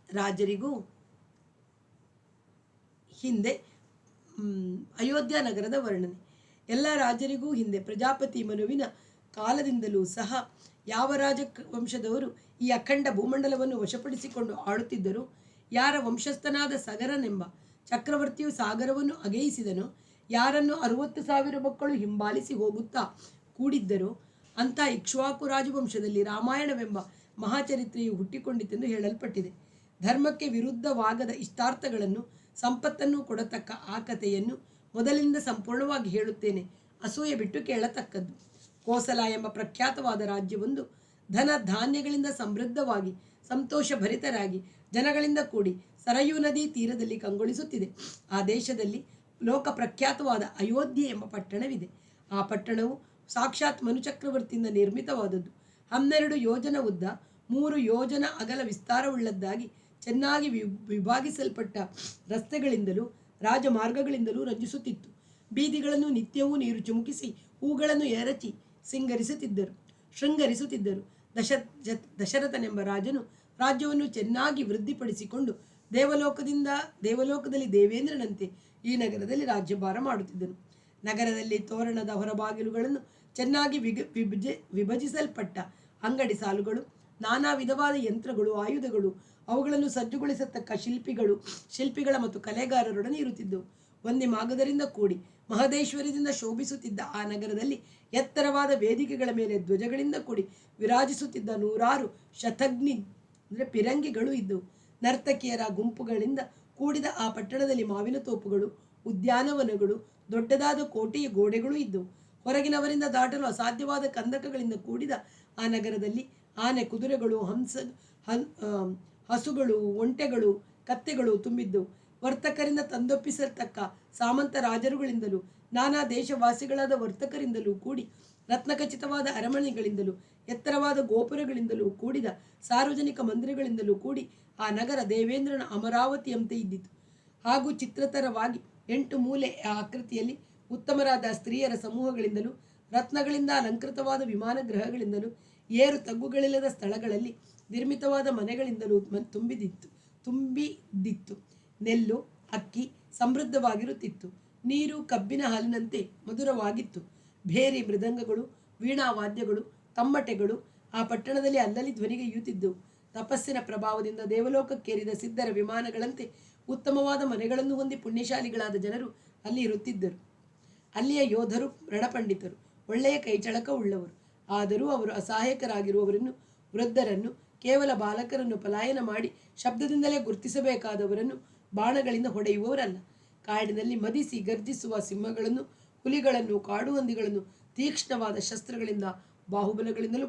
ರಾಜರಿಗೂ ಹಿಂದೆ ಅಯೋಧ್ಯ ನಗರದ ವರ್ಣನೆ. ಎಲ್ಲ ರಾಜರಿಗೂ ಹಿಂದೆ ಪ್ರಜಾಪತಿ ಮನುವಿನ ಕಾಲದಿಂದಲೂ ಸಹ ಯಾವ ರಾಜವಂಶದವರು ಈ ಅಖಂಡ ಭೂಮಂಡಲವನ್ನು ವಶಪಡಿಸಿಕೊಂಡು ಆಳುತ್ತಿದ್ದರು, ಯಾರ ವಂಶಸ್ಥನಾದ ಸಗರನೆಂಬ ಚಕ್ರವರ್ತಿಯು ಸಾಗರವನ್ನು ಅಗೆಯಿಸಿದನೋ, ಯಾರನ್ನು 60,000 ಮಕ್ಕಳು ಹಿಂಬಾಲಿಸಿ ಹೋಗುತ್ತಾ ಕೂಡಿದ್ದರೋ ಅಂಥ ಇಕ್ಷ್ವಾಕು ರಾಜವಂಶದಲ್ಲಿ ರಾಮಾಯಣವೆಂಬ ಮಹಾಚರಿತ್ರೆಯು ಹುಟ್ಟಿಕೊಂಡಿತೆಂದು ಹೇಳಲ್ಪಟ್ಟಿದೆ. ಧರ್ಮಕ್ಕೆ ವಿರುದ್ಧವಾಗದ ಇಷ್ಟಾರ್ಥಗಳನ್ನು ಸಂಪತ್ತನ್ನು ಕೊಡತಕ್ಕ ಆ ಕಥೆಯನ್ನು ಮೊದಲಿಂದ ಸಂಪೂರ್ಣವಾಗಿ ಹೇಳುತ್ತೇನೆ, ಅಸೂಯೆ ಬಿಟ್ಟು ಕೇಳತಕ್ಕದ್ದು. ಕೋಸಲ ಎಂಬ ಪ್ರಖ್ಯಾತವಾದ ರಾಜ್ಯವೊಂದು ಧನ ಧಾನ್ಯಗಳಿಂದ ಸಮೃದ್ಧವಾಗಿ ಸಂತೋಷಭರಿತರಾಗಿ ಜನಗಳಿಂದ ಕೂಡಿ ಸರಯೂ ನದಿ ತೀರದಲ್ಲಿ ಕಂಗೊಳಿಸುತ್ತಿದೆ. ಆ ದೇಶದಲ್ಲಿ ಲೋಕ ಪ್ರಖ್ಯಾತವಾದ ಅಯೋಧ್ಯೆ ಎಂಬ ಪಟ್ಟಣವಿದೆ. ಆ ಪಟ್ಟಣವು ಸಾಕ್ಷಾತ್ ಮನುಚಕ್ರವರ್ತಿಯಿಂದ ನಿರ್ಮಿತವಾದದ್ದು. 12 ಯೋಜನ ಉದ್ದ, 3 ಯೋಜನ ಅಗಲ ವಿಸ್ತಾರವುಳ್ಳದ್ದಾಗಿ ಚೆನ್ನಾಗಿ ವಿಭಾಗಿಸಲ್ಪಟ್ಟ ರಸ್ತೆಗಳಿಂದಲೂ ರಾಜಮಾರ್ಗಗಳಿಂದಲೂ ರಂಜಿಸುತ್ತಿತ್ತು. ಬೀದಿಗಳನ್ನು ನಿತ್ಯವೂ ನೀರು ಚಿಮುಕಿಸಿ ಹೂಗಳನ್ನು ಎರಚಿ ಶೃಂಗರಿಸುತ್ತಿದ್ದರು. ದಶರಥನೆಂಬ ರಾಜನು ರಾಜ್ಯವನ್ನು ಚೆನ್ನಾಗಿ ವೃದ್ಧಿಪಡಿಸಿಕೊಂಡು ದೇವಲೋಕದಲ್ಲಿ ದೇವೇಂದ್ರನಂತೆ ಈ ನಗರದಲ್ಲಿ ರಾಜ್ಯಭಾರ ಮಾಡುತ್ತಿದ್ದನು. ನಗರದಲ್ಲಿ ತೋರಣದ ಹೊರಬಾಗಿಲುಗಳನ್ನು ಚೆನ್ನಾಗಿ ವಿಭಜಿಸಲ್ಪಟ್ಟ ಅಂಗಡಿ ಸಾಲುಗಳು, ನಾನಾ ವಿಧವಾದ ಯಂತ್ರಗಳು, ಆಯುಧಗಳು, ಅವುಗಳನ್ನು ಸಜ್ಜುಗೊಳಿಸತಕ್ಕ ಶಿಲ್ಪಿಗಳ ಮತ್ತು ಕಲೆಗಾರರೊಡನೆ ಇರುತ್ತಿದ್ದವು. ಒಂದೇ ಮಾಗದರಿಂದ ಕೂಡಿ ಮಹದೇಶ್ವರದಿಂದ ಶೋಭಿಸುತ್ತಿದ್ದ ಆ ನಗರದಲ್ಲಿ ಎತ್ತರವಾದ ವೇದಿಕೆಗಳ ಮೇಲೆ ಧ್ವಜಗಳಿಂದ ಕೂಡಿ ವಿರಾಜಿಸುತ್ತಿದ್ದ 100 ಶತಘ್ನಿ ಪಿರಂಗಿಗಳು ಇದ್ದವು. ನರ್ತಕಿಯರ ಗುಂಪುಗಳಿಂದ ಕೂಡಿದ ಆ ಪಟ್ಟಣದಲ್ಲಿ ಮಾವಿನ ತೋಪುಗಳು, ಉದ್ಯಾನವನಗಳು, ದೊಡ್ಡದಾದ ಕೋಟೆಯ ಗೋಡೆಗಳು ಇದ್ದವು. ಹೊರಗಿನವರಿಂದ ದಾಟಲು ಅಸಾಧ್ಯವಾದ ಕಂದಕಗಳಿಂದ ಕೂಡಿದ ಆ ನಗರದಲ್ಲಿ ಆನೆ, ಕುದುರೆಗಳು, ಹಸುಗಳು, ಒಂಟೆಗಳು, ಕತ್ತೆಗಳು ತುಂಬಿದ್ದವು. ವರ್ತಕರಿಂದ ತಂದೊಪ್ಪಿಸತಕ್ಕ ಸಾಮಂತ ರಾಜರುಗಳಿಂದಲೂ ನಾನಾ ದೇಶವಾಸಿಗಳಾದ ವರ್ತಕರಿಂದಲೂ ಕೂಡಿ ರತ್ನಖಚಿತವಾದ ಅರಮನೆಗಳಿಂದಲೂ ಎತ್ತರವಾದ ಗೋಪುರಗಳಿಂದಲೂ ಕೂಡಿದ ಸಾರ್ವಜನಿಕ ಮಂದಿರಗಳಿಂದಲೂ ಕೂಡಿ ಆ ನಗರ ದೇವೇಂದ್ರನ ಅಮರಾವತಿಯಂತೆ ಇದ್ದಿತು. ಹಾಗೂ ಚಿತ್ರತರವಾಗಿ 8 ಮೂಲೆ ಆಕೃತಿಯಲ್ಲಿ ಉತ್ತಮರಾದ ಸ್ತ್ರೀಯರ ಸಮೂಹಗಳಿಂದಲೂ ರತ್ನಗಳಿಂದ ಅಲಂಕೃತವಾದ ವಿಮಾನ ಗೃಹಗಳಿಂದಲೂ ಏರು ತಗ್ಗುಗಳಿಲ್ಲದ ಸ್ಥಳಗಳಲ್ಲಿ ನಿರ್ಮಿತವಾದ ಮನೆಗಳಿಂದಲೂ ತುಂಬಿದ್ದಿತ್ತು. ನೆಲ್ಲು, ಅಕ್ಕಿ ಸಮೃದ್ಧವಾಗಿರುತ್ತಿತ್ತು. ನೀರು ಕಬ್ಬಿನ ಹಾಲಿನಂತೆ ಮಧುರವಾಗಿತ್ತು. ಭೇರಿ, ಮೃದಂಗಗಳು, ವೀಣಾವಾದ್ಯಗಳು, ತಮ್ಮಟೆಗಳು ಆ ಪಟ್ಟಣದಲ್ಲಿ ಅಲ್ಲಲ್ಲಿ ಧ್ವನಿಗೈಯುತ್ತಿದ್ದವು. ತಪಸ್ಸಿನ ಪ್ರಭಾವದಿಂದ ದೇವಲೋಕಕ್ಕೇರಿದ ಸಿದ್ಧರ ವಿಮಾನಗಳಂತೆ ಉತ್ತಮವಾದ ಮನೆಗಳನ್ನು ಹೊಂದಿ ಪುಣ್ಯಶಾಲಿಗಳಾದ ಜನರು ಅಲ್ಲಿ ಇರುತ್ತಿದ್ದರು. ಅಲ್ಲಿಯ ಯೋಧರು ರಣಪಂಡಿತರು, ಒಳ್ಳೆಯ ಕೈಚಳಕ ಉಳ್ಳವರು. ಆದರೂ ಅವರು ಅಸಹಾಯಕರಾಗಿರುವವರನ್ನು, ವೃದ್ಧರನ್ನು, ಕೇವಲ ಬಾಲಕರನ್ನು, ಪಲಾಯನ ಮಾಡಿ ಶಬ್ದದಿಂದಲೇ ಗುರುತಿಸಬೇಕಾದವರನ್ನು ಬಾಣಗಳಿಂದ ಹೊಡೆಯುವವರಲ್ಲ. ಕಾಡಿನಲ್ಲಿ ಮದಿಸಿ ಗರ್ಜಿಸುವ ಸಿಂಹಗಳನ್ನು, ಹುಲಿಗಳನ್ನು, ಕಾಡು ಹಂದಿಗಳನ್ನು ತೀಕ್ಷ್ಣವಾದ ಶಸ್ತ್ರಗಳಿಂದ, ಬಾಹುಬಲಗಳಿಂದಲೂ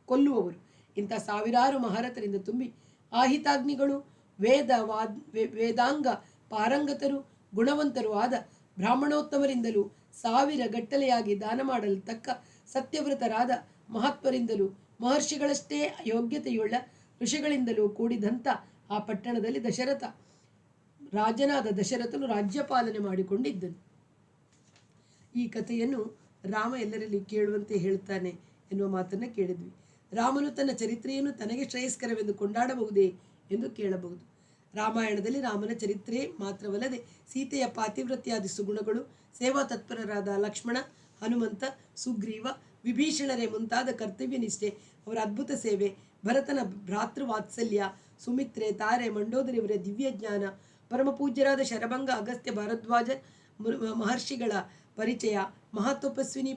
ಕೊಲ್ಲುವವರು. ಇಂಥ ಸಾವಿರಾರು ಮಹಾರಥರಿಂದ ತುಂಬಿ ಆಹಿತಾಗ್ನಿಗಳು, ವೇದಾಂಗ ಪಾರಂಗತರು, ಗುಣವಂತರು ಆದ ಬ್ರಾಹ್ಮಣೋತ್ತಮರಿಂದಲೂ 1000 ಗಟ್ಟಲೆಯಾಗಿ ದಾನ ಮಾಡಲು ತಕ್ಕ ಸತ್ಯವ್ರತರಾದ ಮಹಾತ್ಮರಿಂದಲೂ ಮಹರ್ಷಿಗಳಷ್ಟೇ ಯೋಗ್ಯತೆಯುಳ್ಳ ಋಷಿಗಳಿಂದಲೂ ಕೂಡಿದಂಥ ಆ ಪಟ್ಟಣದಲ್ಲಿ ರಾಜನಾದ ದಶರಥನು ರಾಜ್ಯಪಾಲನೆ ಮಾಡಿಕೊಂಡಿದ್ದನು. ಈ ಕಥೆಯನ್ನು ರಾಮ ಎಲ್ಲರಲ್ಲಿ ಕೇಳುವಂತೆ ಹೇಳ್ತಾನೆ ಎನ್ನುವ ಮಾತನ್ನು ಕೇಳಿದ್ವಿ. ರಾಮನು ತನ್ನ ಚರಿತ್ರೆಯನ್ನು ತನಗೆ ಶ್ರೇಯಸ್ಕರವೆಂದು ಕೊಂಡಾಡಬಹುದೇ ಎಂದು ಕೇಳಬಹುದು. ರಾಮಾಯಣದಲ್ಲಿ ರಾಮನ ಚರಿತ್ರೆ ಮಾತ್ರವಲ್ಲದೆ ಸೀತೆಯ ಪಾತಿವ್ರತ್ಯಾದಿ ಸುಗುಣಗಳು, ಸೇವಾ ತತ್ಪರರಾದ ಲಕ್ಷ್ಮಣ, ಹನುಮಂತ, ಸುಗ್ರೀವ, ವಿಭೀಷಣರೇ ಮುಂತಾದ ಕರ್ತವ್ಯ ನಿಷ್ಠೆ, ಅವರ ಅದ್ಭುತ ಸೇವೆ, ಭರತನ ಭ್ರಾತೃವಾತ್ಸಲ್ಯ, ಸುಮಿತ್ರೆ, ತಾರೆ, ಮಂಡೋದರಿಯವರ ದಿವ್ಯಜ್ಞಾನ, ಪರಮಪೂಜ್ಯರಾದ ಶರಭಂಗ, ಅಗಸ್ತ್ಯ, ಭಾರದ್ವಾಜ ಮಹರ್ಷಿಗಳ ಪರಿಚಯ, ಮಹಾತಪಸ್ವಿನಿ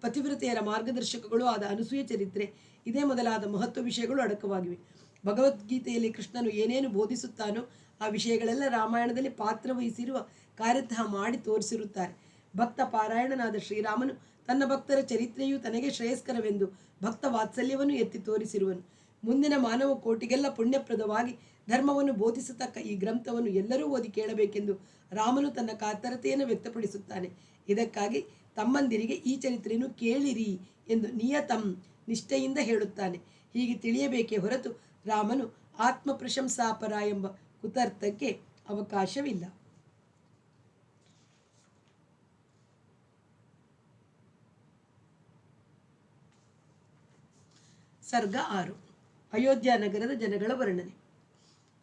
ಪತಿವ್ರತೆಯರ ಮಾರ್ಗದರ್ಶಕಗಳು ಆದ ಅನಸೂಯ ಚರಿತ್ರೆ, ಇದೇ ಮೊದಲಾದ ಮಹತ್ವ ವಿಷಯಗಳು ಅಡಕವಾಗಿವೆ. ಭಗವದ್ಗೀತೆಯಲ್ಲಿ ಕೃಷ್ಣನು ಏನೇನು ಬೋಧಿಸುತ್ತಾನೋ ಆ ವಿಷಯಗಳೆಲ್ಲ ರಾಮಾಯಣದಲ್ಲಿ ಪಾತ್ರವಹಿಸಿರುವ ಕಾರ್ಯತಃ ಮಾಡಿ ತೋರಿಸಿರುತ್ತಾರೆ. ಭಕ್ತ ಪಾರಾಯಣನಾದ ಶ್ರೀರಾಮನು ತನ್ನ ಭಕ್ತರ ಚರಿತ್ರೆಯು ತನಗೆ ಶ್ರೇಯಸ್ಕರವೆಂದು ಭಕ್ತ ವಾತ್ಸಲ್ಯವನ್ನು ಎತ್ತಿ ತೋರಿಸಿರುವನು. ಮುಂದಿನ ಮಾನವ ಕೋಟಿಗೆಲ್ಲ ಪುಣ್ಯಪ್ರದವಾಗಿ ಧರ್ಮವನ್ನು ಬೋಧಿಸತಕ್ಕ ಈ ಗ್ರಂಥವನ್ನು ಎಲ್ಲರೂ ಓದಿ ಕೇಳಬೇಕೆಂದು ರಾಮನು ತನ್ನ ಕಾತರತೆಯನ್ನು ವ್ಯಕ್ತಪಡಿಸುತ್ತಾನೆ. ಇದಕ್ಕಾಗಿ ತಮ್ಮಂದಿರಿಗೆ ಈ ಚರಿತ್ರೆಯನ್ನು ಕೇಳಿರಿ ಎಂದು ನಿಯತಂ ನಿಷ್ಠೆಯಿಂದ ಹೇಳುತ್ತಾನೆ. ಹೀಗೆ ತಿಳಿಯಬೇಕೇ ಹೊರತು ರಾಮನು ಆತ್ಮ ಪ್ರಶಂಸಾಪರ ಎಂಬ ಕುತರ್ಥಕ್ಕೆ ಅವಕಾಶವಿಲ್ಲ. ಸರ್ಗ 6. ಅಯೋಧ್ಯ ನಗರದ ಜನಗಳ ವರ್ಣನೆ.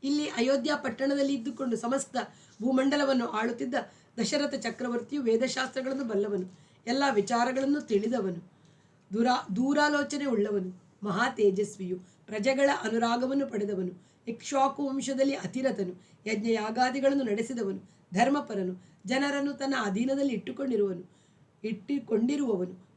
ಇಲ್ಲಿ ಅಯೋಧ್ಯ ಪಟ್ಟಣದಲ್ಲಿ ಇದ್ದುಕೊಂಡು ಸಮಸ್ತ ಭೂಮಂಡಲವನ್ನು ಆಳುತ್ತಿದ್ದ ದಶರಥ ಚಕ್ರವರ್ತಿಯು ವೇದಶಾಸ್ತ್ರಗಳನ್ನು ಬಲ್ಲವನು, ಎಲ್ಲ ವಿಚಾರಗಳನ್ನು ತಿಳಿದವನು, ದೂರಾಲೋಚನೆ ಉಳ್ಳವನು, ಮಹಾ ತೇಜಸ್ವಿಯು, ಪ್ರಜೆಗಳ ಅನುರಾಗವನ್ನು ಪಡೆದವನು, ಇಕ್ಷ್ವಾಕು ವಂಶದಲ್ಲಿ ಅತಿರಥನು, ಯಜ್ಞಯಾಗಾದಿಗಳನ್ನು ನಡೆಸಿದವನು, ಧರ್ಮಪರನು, ಜನರನ್ನು ತನ್ನ ಅಧೀನದಲ್ಲಿ ಇಟ್ಟುಕೊಂಡಿರುವವನು,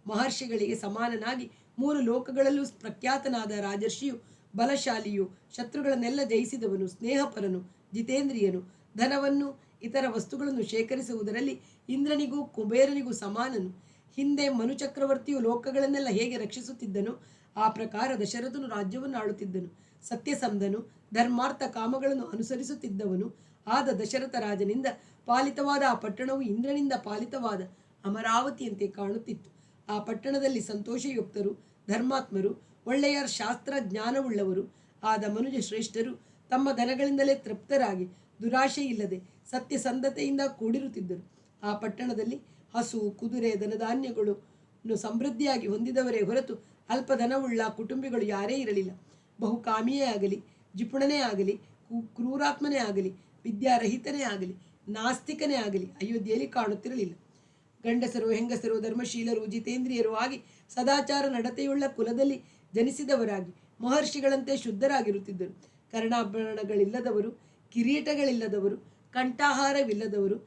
ಮಹರ್ಷಿಗಳಿಗೆ ಸಮಾನನಾಗಿ 3 ಲೋಕಗಳಲ್ಲೂ ಪ್ರಖ್ಯಾತನಾದ ರಾಜರ್ಷಿಯು, ಬಲಶಾಲಿಯು, ಶತ್ರುಗಳನ್ನೆಲ್ಲ ಜಯಿಸಿದವನು, ಸ್ನೇಹಪರನು, ಜಿತೇಂದ್ರಿಯನು, ಧನವನ್ನು ಇತರ ವಸ್ತುಗಳನ್ನು ಶೇಖರಿಸುವುದರಲ್ಲಿ ಇಂದ್ರನಿಗೂ ಕುಬೇರನಿಗೂ ಸಮಾನನು. ಹಿಂದೆ ಮನು ಚಕ್ರವರ್ತಿಯು ಲೋಕಗಳನ್ನೆಲ್ಲ ಹೇಗೆ ರಕ್ಷಿಸುತ್ತಿದ್ದನೋ ಆ ಪ್ರಕಾರ ದಶರಥನು ರಾಜ್ಯವನ್ನು ಆಳುತ್ತಿದ್ದನು. ಸತ್ಯಸಂಧನು, ಧರ್ಮಾರ್ಥ ಕಾಮಗಳನ್ನು ಅನುಸರಿಸುತ್ತಿದ್ದವನು ಆದ ದಶರಥ ರಾಜನಿಂದ ಪಾಲಿತವಾದ ಆ ಪಟ್ಟಣವು ಇಂದ್ರನಿಂದ ಪಾಲಿತವಾದ ಅಮರಾವತಿಯಂತೆ ಕಾಣುತ್ತಿತ್ತು. ಆ ಪಟ್ಟಣದಲ್ಲಿ ಸಂತೋಷಯುಕ್ತರು, ಧರ್ಮಾತ್ಮರು, ಒಳ್ಳೆಯ ಶಾಸ್ತ್ರ ಜ್ಞಾನವುಳ್ಳವರು ಆದ ಮನುಜ ಶ್ರೇಷ್ಠರು ತಮ್ಮ ಧನಗಳಿಂದಲೇ ತೃಪ್ತರಾಗಿ ದುರಾಶೆ ಇಲ್ಲದೆ ಸತ್ಯಸಂಧತೆಯಿಂದ ಕೂಡಿರುತ್ತಿದ್ದರು. ಆ ಪಟ್ಟಣದಲ್ಲಿ ಹಸು, ಕುದುರೆ, ಧನಧಾನ್ಯಗಳು ಸಮೃದ್ಧಿಯಾಗಿ ಹೊಂದಿದವರೇ ಹೊರತು ಅಲ್ಪ ಧನವುಳ್ಳ ಕುಟುಂಬಿಗಳು ಯಾರೇ ಇರಲಿಲ್ಲ. ಬಹುಕಾಮಿಯೇ ಆಗಲಿ, ಜಿಪುಣನೇ ಆಗಲಿ, ಕ್ರೂರಾತ್ಮನೇ ಆಗಲಿ, ವಿದ್ಯಾರಹಿತನೇ ಆಗಲಿ, ನಾಸ್ತಿಕನೇ ಆಗಲಿ ಅಯೋಧ್ಯೆಯಲ್ಲಿ ಕಾಣುತ್ತಿರಲಿಲ್ಲ. ಗಂಡಸರು, ಹೆಂಗಸರು, ಧರ್ಮಶೀಲರು, ಜಿತೇಂದ್ರಿಯರು ಆಗಿ ಸದಾಚಾರ ನಡತೆಯುಳ್ಳ ಕುಲದಲ್ಲಿ ಜನಿಸಿದವರಾಗಿ ಮಹರ್ಷಿಗಳಂತೆ ಶುದ್ಧರಾಗಿರುತ್ತಿದ್ದರು. ಕರ್ಣಾಭರಣಗಳಿಲ್ಲದವರು, ಕಿರೀಟಗಳಿಲ್ಲದವರು, ಕಂಠಾಹಾರವಿಲ್ಲದವರು,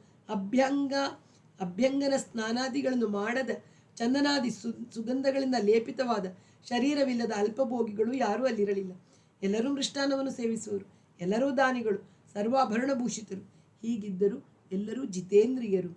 ಅಭ್ಯಂಗನ ಸ್ನಾನಾದಿಗಳನ್ನು ಮಾಡದ, ಚಂದನಾದಿ ಸುಗಂಧಗಳಿಂದ ಲೇಪಿತವಾದ ಶರೀರವಿಲ್ಲದ ಅಲ್ಪಭೋಗಿಗಳು ಯಾರೂ ಅಲ್ಲಿರಲಿಲ್ಲ. ಎಲ್ಲರೂ ಮೃಷ್ಟಾನ್ನವನ್ನು ಸೇವಿಸುವರು, ಎಲ್ಲರೂ ದಾನಿಗಳು, ಸರ್ವಾಭರಣಭೂಷಿತರು. ಹೀಗಿದ್ದರೂ ಎಲ್ಲರೂ ಜಿತೇಂದ್ರಿಯರು.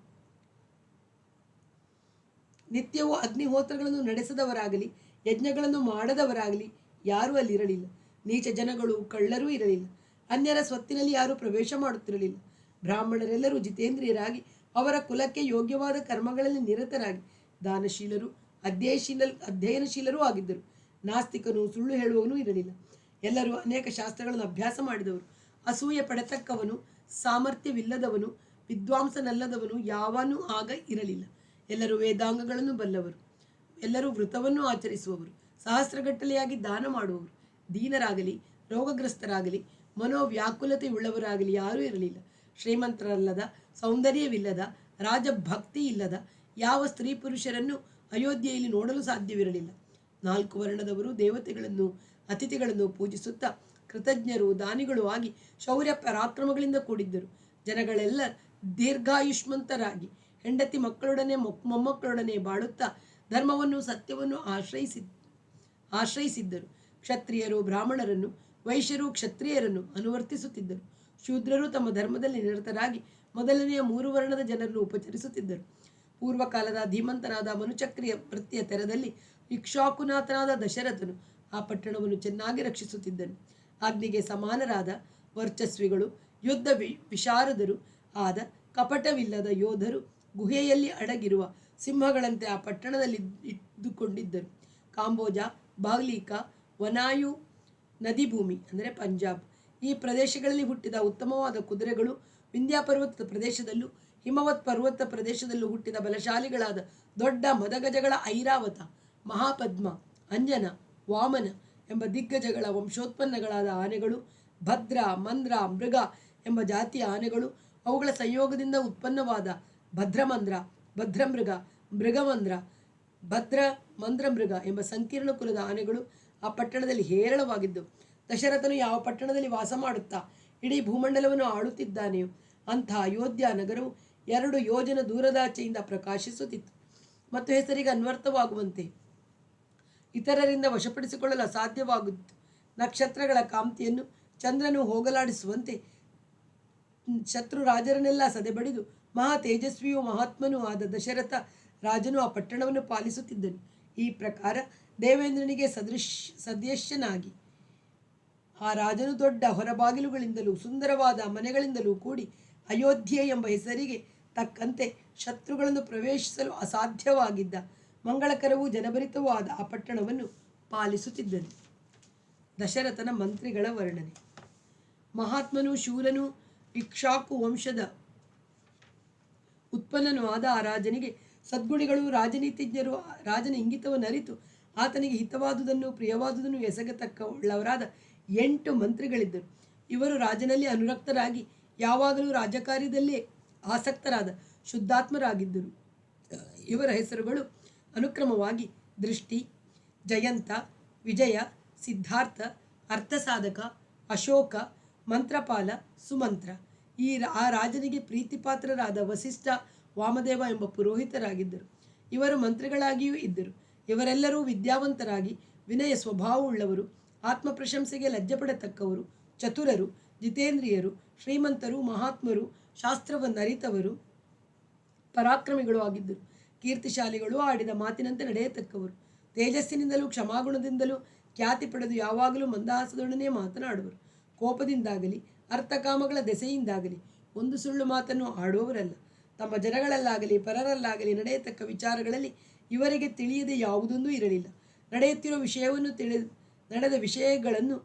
ನಿತ್ಯವೂ ಅಗ್ನಿಹೋತ್ರಗಳನ್ನು ನಡೆಸದವರಾಗಲಿ, ಯಜ್ಞಗಳನ್ನು ಮಾಡದವರಾಗಲಿ ಯಾರೂ ಅಲ್ಲಿರಲಿಲ್ಲ. ನೀಚ ಜನಗಳು, ಕಳ್ಳರೂ ಇರಲಿಲ್ಲ. ಅನ್ಯರ ಸ್ವತ್ತಿನಲ್ಲಿ ಯಾರೂ ಪ್ರವೇಶ ಮಾಡುತ್ತಿರಲಿಲ್ಲ. ಬ್ರಾಹ್ಮಣರೆಲ್ಲರೂ ಜಿತೇಂದ್ರಿಯರಾಗಿ ಅವರ ಕುಲಕ್ಕೆ ಯೋಗ್ಯವಾದ ಕರ್ಮಗಳಲ್ಲಿ ನಿರತರಾಗಿ ದಾನಶೀಲರು, ಅಧ್ಯಯನಶೀಲರೂ ಆಗಿದ್ದರು. ನಾಸ್ತಿಕನು, ಸುಳ್ಳು ಹೇಳುವವನೂ ಇರಲಿಲ್ಲ. ಎಲ್ಲರೂ ಅನೇಕ ಶಾಸ್ತ್ರಗಳನ್ನು ಅಭ್ಯಾಸ ಮಾಡಿದವರು. ಅಸೂಯೆ ಪಡತಕ್ಕವನು, ಸಾಮರ್ಥ್ಯವಿಲ್ಲದವನು, ವಿದ್ವಾಂಸನಲ್ಲದವನು ಯಾವನೂ ಆಗ ಇರಲಿಲ್ಲ. ಎಲ್ಲರೂ ವೇದಾಂಗಗಳನ್ನು ಬಲ್ಲವರು, ಎಲ್ಲರೂ ವೃತವನ್ನು ಆಚರಿಸುವವರು, ಸಹಸ್ರಗಟ್ಟಲೆಯಾಗಿ ದಾನ ಮಾಡುವವರು. ದೀನರಾಗಲಿ, ರೋಗಗ್ರಸ್ತರಾಗಲಿ, ಮನೋವ್ಯಾಕುಲತೆಯುಳ್ಳವರಾಗಲಿ ಯಾರೂ ಇರಲಿಲ್ಲ. ಶ್ರೀಮಂತರಲ್ಲದ, ಸೌಂದರ್ಯವಿಲ್ಲದ, ರಾಜಭಕ್ತಿ ಇಲ್ಲದ ಯಾವ ಸ್ತ್ರೀ ಪುರುಷರನ್ನು ಅಯೋಧ್ಯೆಯಲ್ಲಿ ನೋಡಲು ಸಾಧ್ಯವಿರಲಿಲ್ಲ. 4 ವರ್ಣದವರು ದೇವತೆಗಳನ್ನು, ಅತಿಥಿಗಳನ್ನು ಪೂಜಿಸುತ್ತಾ ಕೃತಜ್ಞರು, ದಾನಿಗಳು ಆಗಿ ಶೌರ್ಯ ಪರಾಕ್ರಮಗಳಿಂದ ಕೂಡಿದ್ದರು. ಜನಗಳೆಲ್ಲ ದೀರ್ಘಾಯುಷ್ಮಂತರಾಗಿ ಹೆಂಡತಿ ಮಕ್ಕಳೊಡನೆ ಮೊಮ್ಮಕ್ಕಳೊಡನೆ ಬಾಳುತ್ತಾ ಧರ್ಮವನ್ನು, ಸತ್ಯವನ್ನು ಆಶ್ರಯಿಸಿದ್ದರು. ಕ್ಷತ್ರಿಯರು ಬ್ರಾಹ್ಮಣರನ್ನು, ವೈಶ್ಯರು ಕ್ಷತ್ರಿಯರನ್ನು ಅನುವರ್ತಿಸುತ್ತಿದ್ದರು. ಶೂದ್ರರು ತಮ್ಮ ಧರ್ಮದಲ್ಲಿ ನಿರತರಾಗಿ ಮೊದಲನೆಯ 3 ವರ್ಣದ ಜನರನ್ನು ಉಪಚರಿಸುತ್ತಿದ್ದರು. ಪೂರ್ವಕಾಲದ ಧೀಮಂತನಾದ ಮನುಚಕ್ರಿಯ ವೃತ್ತಿಯ ತೆರದಲ್ಲಿ ಇಕ್ಷ್ವಾಕುನಾಥನಾದ ದಶರಥನು ಆ ಪಟ್ಟಣವನ್ನು ಚೆನ್ನಾಗಿ ರಕ್ಷಿಸುತ್ತಿದ್ದನು. ಅಗ್ನಿಗೆ ಸಮಾನರಾದ ವರ್ಚಸ್ವಿಗಳು, ಯುದ್ಧ ವಿಶಾರದರು ಆದ ಕಪಟವಿಲ್ಲದ ಯೋಧರು ಗುಹೆಯಲ್ಲಿ ಅಡಗಿರುವ ಸಿಂಹಗಳಂತೆ ಆ ಪಟ್ಟಣದಲ್ಲಿ ಇದ್ದುಕೊಂಡಿದ್ದರು. ಕಾಂಬೋಜ, ಬಾಗ್ಲೀಕ, ವನಾಯು ನದಿಭೂಮಿ ಅಂದರೆ ಪಂಜಾಬ್ ಈ ಪ್ರದೇಶಗಳಲ್ಲಿ ಹುಟ್ಟಿದ ಉತ್ತಮವಾದ ಕುದುರೆಗಳು, ವಿಂಧ್ಯ ಪರ್ವತದ ಪ್ರದೇಶದಲ್ಲೂ ಹಿಮವತ್ ಪರ್ವತ ಪ್ರದೇಶದಲ್ಲೂ ಹುಟ್ಟಿದ ಬಲಶಾಲಿಗಳಾದ ದೊಡ್ಡ ಮದಗಜಗಳ ಐರಾವತ, ಮಹಾಪದ್ಮ, ಅಂಜನ, ವಾಮನ ಎಂಬ ದಿಗ್ಗಜಗಳ ವಂಶೋತ್ಪನ್ನಗಳಾದ ಆನೆಗಳು, ಭದ್ರ, ಮಂದ್ರ, ಮೃಗ ಎಂಬ ಜಾತಿಯ ಆನೆಗಳು, ಅವುಗಳ ಸಂಯೋಗದಿಂದ ಉತ್ಪನ್ನವಾದ ಭದ್ರಮಂದ್ರ, ಭದ್ರಮೃಗ, ಮೃಗಮಂದ್ರ, ಭದ್ರ ಮಂದ್ರಮೃಗ ಎಂಬ ಸಂಕೀರ್ಣ ಕುಲದ ಆನೆಗಳು ಆ ಪಟ್ಟಣದಲ್ಲಿ ಹೇರಳವಾಗಿದ್ದವು. ದಶರಥನು ಯಾವ ಪಟ್ಟಣದಲ್ಲಿ ವಾಸ ಮಾಡುತ್ತಾ ಇಡೀ ಭೂಮಂಡಲವನ್ನು ಆಳುತ್ತಿದ್ದಾನೆಯೋ ಅಂಥ ಅಯೋಧ್ಯ ನಗರವು 2 ಯೋಜನ ದೂರದಾಚೆಯಿಂದ ಪ್ರಕಾಶಿಸುತ್ತಿತ್ತು ಮತ್ತು ಹೆಸರಿಗೆ ಅನ್ವರ್ಥವಾಗುವಂತೆ ಇತರರಿಂದ ವಶಪಡಿಸಿಕೊಳ್ಳಲು ಅಸಾಧ್ಯವಾಗುತ್ತಿತ್ತು. ನಕ್ಷತ್ರಗಳ ಕಾಂತಿಯನ್ನು ಚಂದ್ರನು ಹೋಗಲಾಡಿಸುವಂತೆ ಶತ್ರು ರಾಜರನ್ನೆಲ್ಲ ಸದೆಬಡಿದು ಮಹಾ ತೇಜಸ್ವಿಯೂ ಮಹಾತ್ಮನೂ ಆದ ದಶರಥ ರಾಜನು ಆ ಪಟ್ಟಣವನ್ನು ಪಾಲಿಸುತ್ತಿದ್ದನು. ಈ ಪ್ರಕಾರ ದೇವೇಂದ್ರನಿಗೆ ಸದೃಶ್ಯನಾಗಿ ಆ ರಾಜನು ದೊಡ್ಡ ಹೊರಬಾಗಿಲುಗಳಿಂದಲೂ ಸುಂದರವಾದ ಮನೆಗಳಿಂದಲೂ ಕೂಡಿ ಅಯೋಧ್ಯೆ ಎಂಬ ಹೆಸರಿಗೆ ತಕ್ಕಂತೆ ಶತ್ರುಗಳನ್ನು ಪ್ರವೇಶಿಸಲು ಅಸಾಧ್ಯವಾಗಿದ್ದ ಮಂಗಳಕರವೂ ಜನಭರಿತವೂ ಆದ ಆ ಪಟ್ಟಣವನ್ನು ಪಾಲಿಸುತ್ತಿದ್ದನು. ದಶರಥನ ಮಂತ್ರಿಗಳ ವರ್ಣನೆ. ಮಹಾತ್ಮನೂ ಶೂರನೂ ಇಕ್ಷ್ವಾಕು ವಂಶದ ಉತ್ಪನ್ನನೂ ಆದ ಆ ರಾಜನಿಗೆ ಸದ್ಗುಣಿಗಳು, ರಾಜನೀತಿಜ್ಞರು ರಾಜನ ಇಂಗಿತವನ್ನು ಅರಿತು ಆತನಿಗೆ ಹಿತವಾದುದನ್ನು, ಪ್ರಿಯವಾದುದನ್ನು ಎಸಗತಕ್ಕವುಳ್ಳವರಾದ 8 ಮಂತ್ರಿಗಳಿದ್ದರು. ಇವರು ರಾಜನಲ್ಲಿ ಅನುರಕ್ತರಾಗಿ ಯಾವಾಗಲೂ ರಾಜಕಾರ್ಯದಲ್ಲೇ ಆಸಕ್ತರಾದ ಶುದ್ಧಾತ್ಮರಾಗಿದ್ದರು. ಇವರ ಹೆಸರುಗಳು ಅನುಕ್ರಮವಾಗಿ ದೃಷ್ಟಿ, ಜಯಂತ, ವಿಜಯ, ಸಿದ್ಧಾರ್ಥ, ಅರ್ಥಸಾಧಕ, ಅಶೋಕ, ಮಂತ್ರಪಾಲ, ಸುಮಂತ್ರ. ಆ ರಾಜನಿಗೆ ಪ್ರೀತಿಪಾತ್ರರಾದ ವಸಿಷ್ಠ, ವಾಮದೇವ ಎಂಬ ಪುರೋಹಿತರಾಗಿದ್ದರು. ಇವರು ಮಂತ್ರಿಗಳಾಗಿಯೂ ಇದ್ದರು. ಇವರೆಲ್ಲರೂ ವಿದ್ಯಾವಂತರಾಗಿ ವಿನಯ ಸ್ವಭಾವವುಳ್ಳವರು, ಆತ್ಮಪ್ರಶಂಸೆಗೆ ಲಜ್ಜೆಪಡತಕ್ಕವರು, ಚತುರರು, ಜಿತೇಂದ್ರಿಯರು, ಶ್ರೀಮಂತರು, ಮಹಾತ್ಮರು, ಶಾಸ್ತ್ರವನ್ನು ಅರಿತವರು, ಪರಾಕ್ರಮಿಗಳು ಆಗಿದ್ದರು. ಕೀರ್ತಿಶಾಲಿಗಳು, ಆಡಿದ ಮಾತಿನಂತೆ ನಡೆಯತಕ್ಕವರು, ತೇಜಸ್ಸಿನಿಂದಲೂ ಕ್ಷಮಾಗುಣದಿಂದಲೂ ಖ್ಯಾತಿ ಪಡೆದು ಯಾವಾಗಲೂ ಮಂದಹಾಸದೊಡನೆ ಮಾತನಾಡುವರು. ಕೋಪದಿಂದಾಗಲಿ ಅರ್ಥಕಾಮಗಳ ದೆಸೆಯಿಂದಾಗಲಿ ಒಂದು ಸುಳ್ಳು ಮಾತನ್ನು ಆಡುವವರಲ್ಲ. ತಮ್ಮ ಜನಗಳಲ್ಲಾಗಲಿ ಪರರಲ್ಲಾಗಲಿ ನಡೆಯತಕ್ಕ ವಿಚಾರಗಳಲ್ಲಿ ಇವರಿಗೆ ತಿಳಿಯದೆ ಯಾವುದೊಂದೂ ಇರಲಿಲ್ಲ. ನಡೆಯುತ್ತಿರುವ ವಿಷಯವನ್ನು ನಡೆದ ವಿಷಯಗಳನ್ನು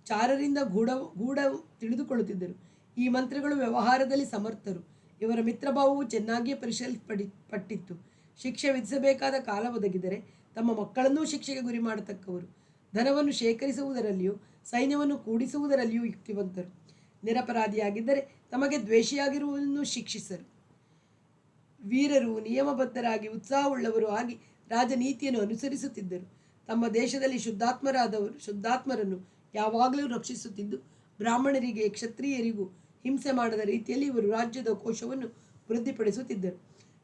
ಚಾರರಿಂದ ಗೂಢ ತಿಳಿದುಕೊಳ್ಳುತ್ತಿದ್ದರು. ಈ ಮಂತ್ರಿಗಳು ವ್ಯವಹಾರದಲ್ಲಿ ಸಮರ್ಥರು. ಇವರ ಮಿತ್ರಭಾವವು ಚೆನ್ನಾಗಿಯೇ ಪಟ್ಟಿತ್ತು. ಶಿಕ್ಷೆ ವಿಧಿಸಬೇಕಾದ ಕಾಲ ಒದಗಿದರೆ ತಮ್ಮ ಮಕ್ಕಳನ್ನೂ ಶಿಕ್ಷೆಗೆ ಗುರಿ ಮಾಡತಕ್ಕವರು. ಧನವನ್ನು ಶೇಖರಿಸುವುದರಲ್ಲಿಯೂ ಸೈನ್ಯವನ್ನು ಕೂಡಿಸುವುದರಲ್ಲಿಯೂ ಯುಕ್ತಿವಂತರು. ನಿರಪರಾಧಿಯಾಗಿದ್ದರೆ ತಮಗೆ ದ್ವೇಷಿಯಾಗಿರುವುದನ್ನು ಶಿಕ್ಷಿಸರು. ವೀರರು, ನಿಯಮಬದ್ಧರಾಗಿ ಉತ್ಸಾಹವುಳ್ಳವರು ಆಗಿ ರಾಜನೀತಿಯನ್ನು ಅನುಸರಿಸುತ್ತಿದ್ದರು. ತಮ್ಮ ದೇಶದಲ್ಲಿ ಶುದ್ಧಾತ್ಮರನ್ನು ಯಾವಾಗಲೂ ರಕ್ಷಿಸುತ್ತಿದ್ದು, ಬ್ರಾಹ್ಮಣರಿಗೆ ಕ್ಷತ್ರಿಯರಿಗೂ ಹಿಂಸೆ ಮಾಡದ ರೀತಿಯಲ್ಲಿ ಇವರು ರಾಜ್ಯದ ಕೋಶವನ್ನು ವೃದ್ಧಿಪಡಿಸುತ್ತಿದ್ದರು.